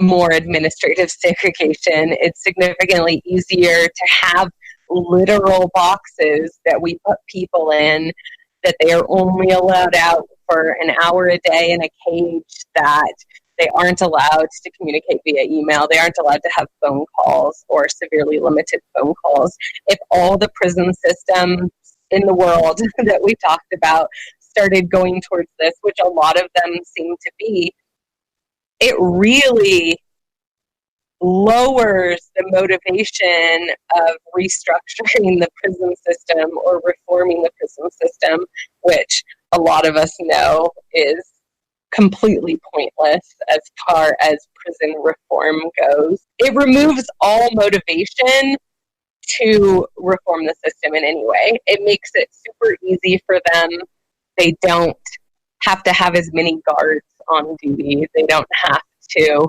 more administrative segregation. It's significantly easier to have literal boxes that we put people in, that they are only allowed out for an hour a day in a cage, that they aren't allowed to communicate via email. They aren't allowed to have phone calls or severely limited phone calls. If all the prison systems in the world that we talked about started going towards this, which a lot of them seem to be, it really lowers the motivation of restructuring the prison system or reforming the prison system, which a lot of us know is completely pointless as far as prison reform goes. It removes all motivation to reform the system in any way. It makes it super easy for them. They don't have to have as many guards on duty. They don't have to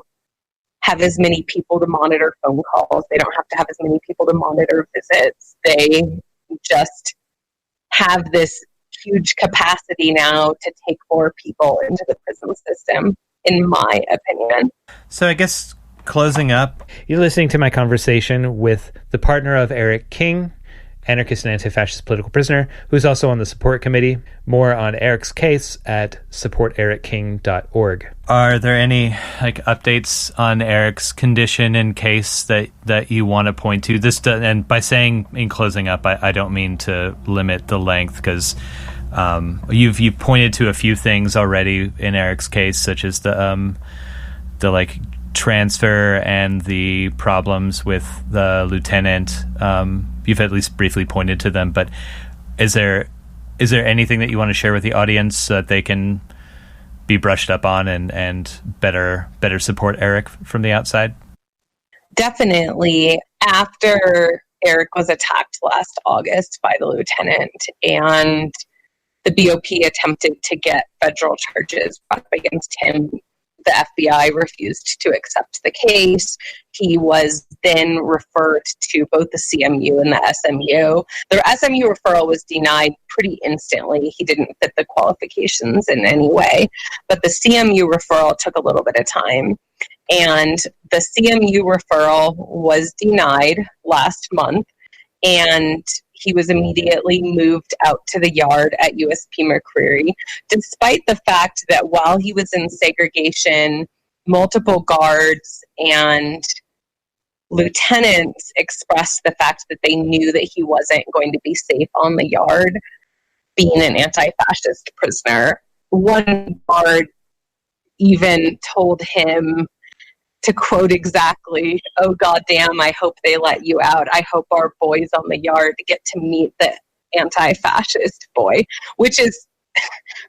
have as many people to monitor phone calls. They don't have to have as many people to monitor visits. They just have this huge capacity now to take more people into the prison system, in my opinion. So I guess closing up, you're listening to my conversation with the partner of Eric King anarchist and anti-fascist political prisoner, who's also on the support committee. More on Eric's case at supportericking.org. Are there any updates on Eric's condition in case that you want to point to? And by saying in closing up, I don't mean to limit the length, because you've pointed to a few things already in Eric's case, such as the transfer and the problems with the lieutenant. You've at least briefly pointed to them, but is there anything that you want to share with the audience so that they can be brushed up on and better support Eric from the outside? Definitely. After Eric was attacked last August by the lieutenant and the BOP attempted to get federal charges brought up against him, the FBI refused to accept the case. He was then referred to both the CMU and the SMU. The SMU referral was denied pretty instantly. He didn't fit the qualifications in any way. But the CMU referral took a little bit of time. And the CMU referral was denied last month. And he was immediately moved out to the yard at USP McCreary, despite the fact that while he was in segregation, multiple guards and lieutenants expressed the fact that they knew that he wasn't going to be safe on the yard, being an anti-fascist prisoner. One guard even told him, to quote exactly, "Oh, goddamn, I hope they let you out. I hope our boys on the yard get to meet the anti-fascist boy," which is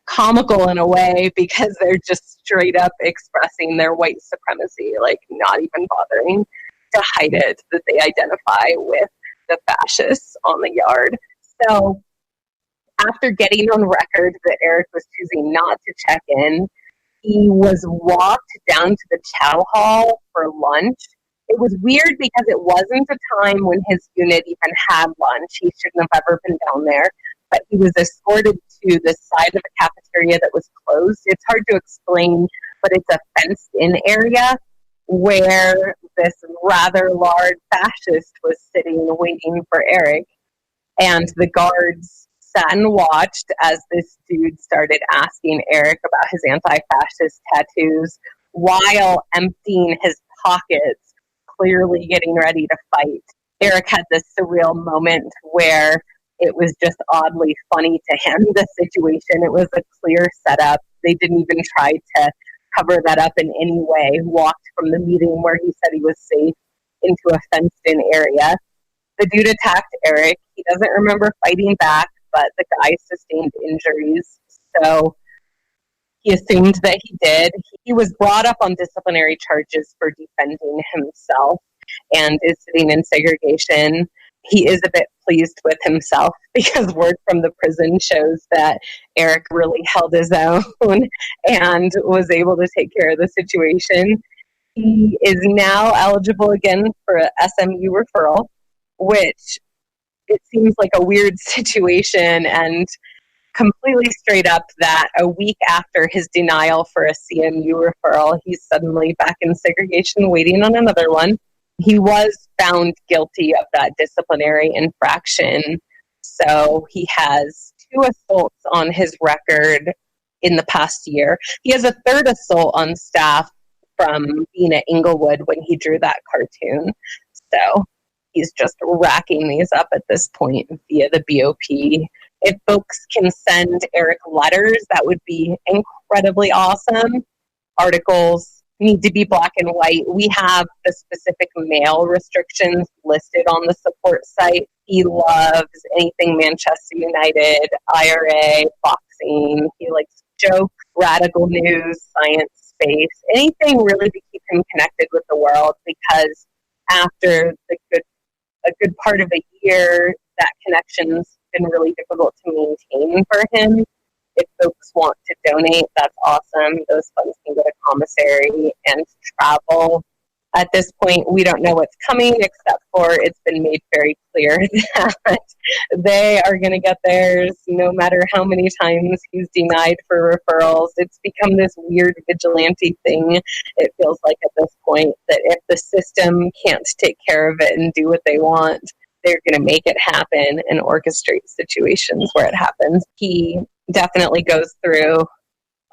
comical in a way because they're just straight up expressing their white supremacy, not even bothering to hide it, that they identify with the fascists on the yard. So after getting on record that Eric was choosing not to check in, he was walked down to the chow hall for lunch. It was weird because it wasn't a time when his unit even had lunch. He shouldn't have ever been down there. But he was escorted to the side of the cafeteria that was closed. It's hard to explain, but it's a fenced-in area where this rather large fascist was sitting waiting for Eric. And the guards sat and watched as this dude started asking Eric about his anti-fascist tattoos while emptying his pockets, clearly getting ready to fight. Eric had this surreal moment where it was just oddly funny to him, the situation. It was a clear setup. They didn't even try to cover that up in any way. Walked from the meeting where he said he was safe into a fenced-in area. The dude attacked Eric. He doesn't remember fighting back, but the guy sustained injuries, so he assumed that he did. He was brought up on disciplinary charges for defending himself and is sitting in segregation. He is a bit pleased with himself because word from the prison shows that Eric really held his own and was able to take care of the situation. He is now eligible again for a SMU referral, which it seems like a weird situation and completely straight up that a week after his denial for a CMU referral, he's suddenly back in segregation waiting on another one. He was found guilty of that disciplinary infraction, so he has 2 assaults on his record in the past year. He has a 3rd assault on staff from being at Inglewood when he drew that cartoon. So he's just racking these up at this point via the BOP. If folks can send Eric letters, that would be incredibly awesome. Articles need to be black and white. We have the specific mail restrictions listed on the support site. He loves anything Manchester United, IRA, boxing. He likes jokes, radical news, science, space, anything really to keep him connected with the world, because after a good part of a year, that connection's been really difficult to maintain for him. If folks want to donate, that's awesome. Those funds can go to commissary and travel. At this point, we don't know what's coming, except for it's been made very clear that they are going to get theirs no matter how many times he's denied for referrals. It's become this weird vigilante thing, it feels like at this point, that if the system can't take care of it and do what they want, they're going to make it happen and orchestrate situations where it happens. He definitely goes through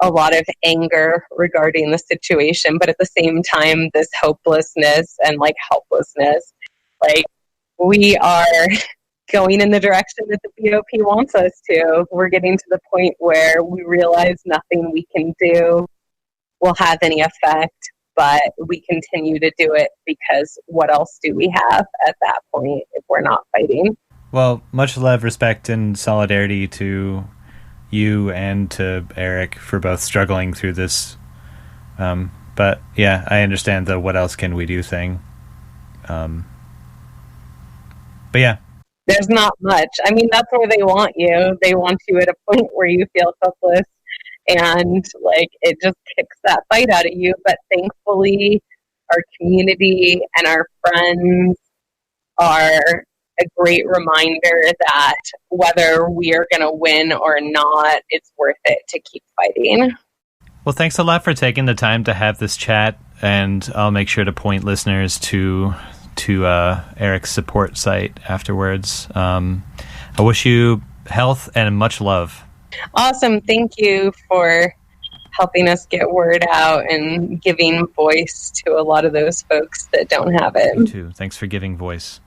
a lot of anger regarding the situation, but at the same time, this hopelessness and like helplessness, like we are going in the direction that the BOP wants us to. We're getting to the point where we realize nothing we can do will have any effect, but we continue to do it because what else do we have at that point if we're not fighting? Well, much love, respect, and solidarity to you and to Eric for both struggling through this. But yeah, I understand the what else can we do thing. But yeah. There's not much. I mean, that's where they want you. They want you at a point where you feel helpless and like it just kicks that fight out of you. But thankfully, our community and our friends are a great reminder that whether we are going to win or not, it's worth it to keep fighting. Well, thanks a lot for taking the time to have this chat, and I'll make sure to point listeners to Eric's support site afterwards. I wish you health and much love. Awesome. Thank you for helping us get word out and giving voice to a lot of those folks that don't have it. You too. Thanks for giving voice.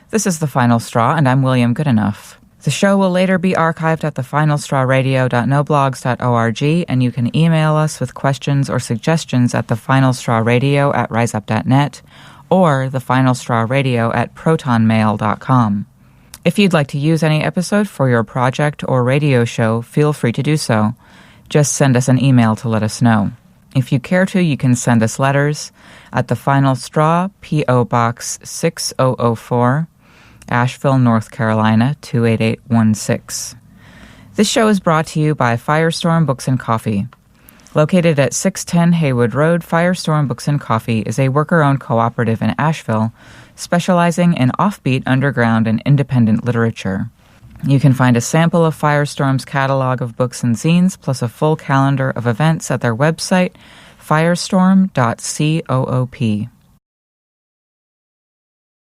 This is The Final Straw, and I'm William Goodenough. The show will later be archived at thefinalstrawradio.noblogs.org, and you can email us with questions or suggestions at thefinalstrawradio@riseup.net or thefinalstrawradio@protonmail.com. If you'd like to use any episode for your project or radio show, feel free to do so. Just send us an email to let us know. If you care to, you can send us letters at The Final Straw, P.O. Box 6004, Asheville, North Carolina, 28816. This show is brought to you by Firestorm Books and Coffee. Located at 610 Haywood Road, Firestorm Books and Coffee is a worker-owned cooperative in Asheville specializing in offbeat, underground, and independent literature. You can find a sample of Firestorm's catalog of books and zines, plus a full calendar of events at their website, firestorm.coop.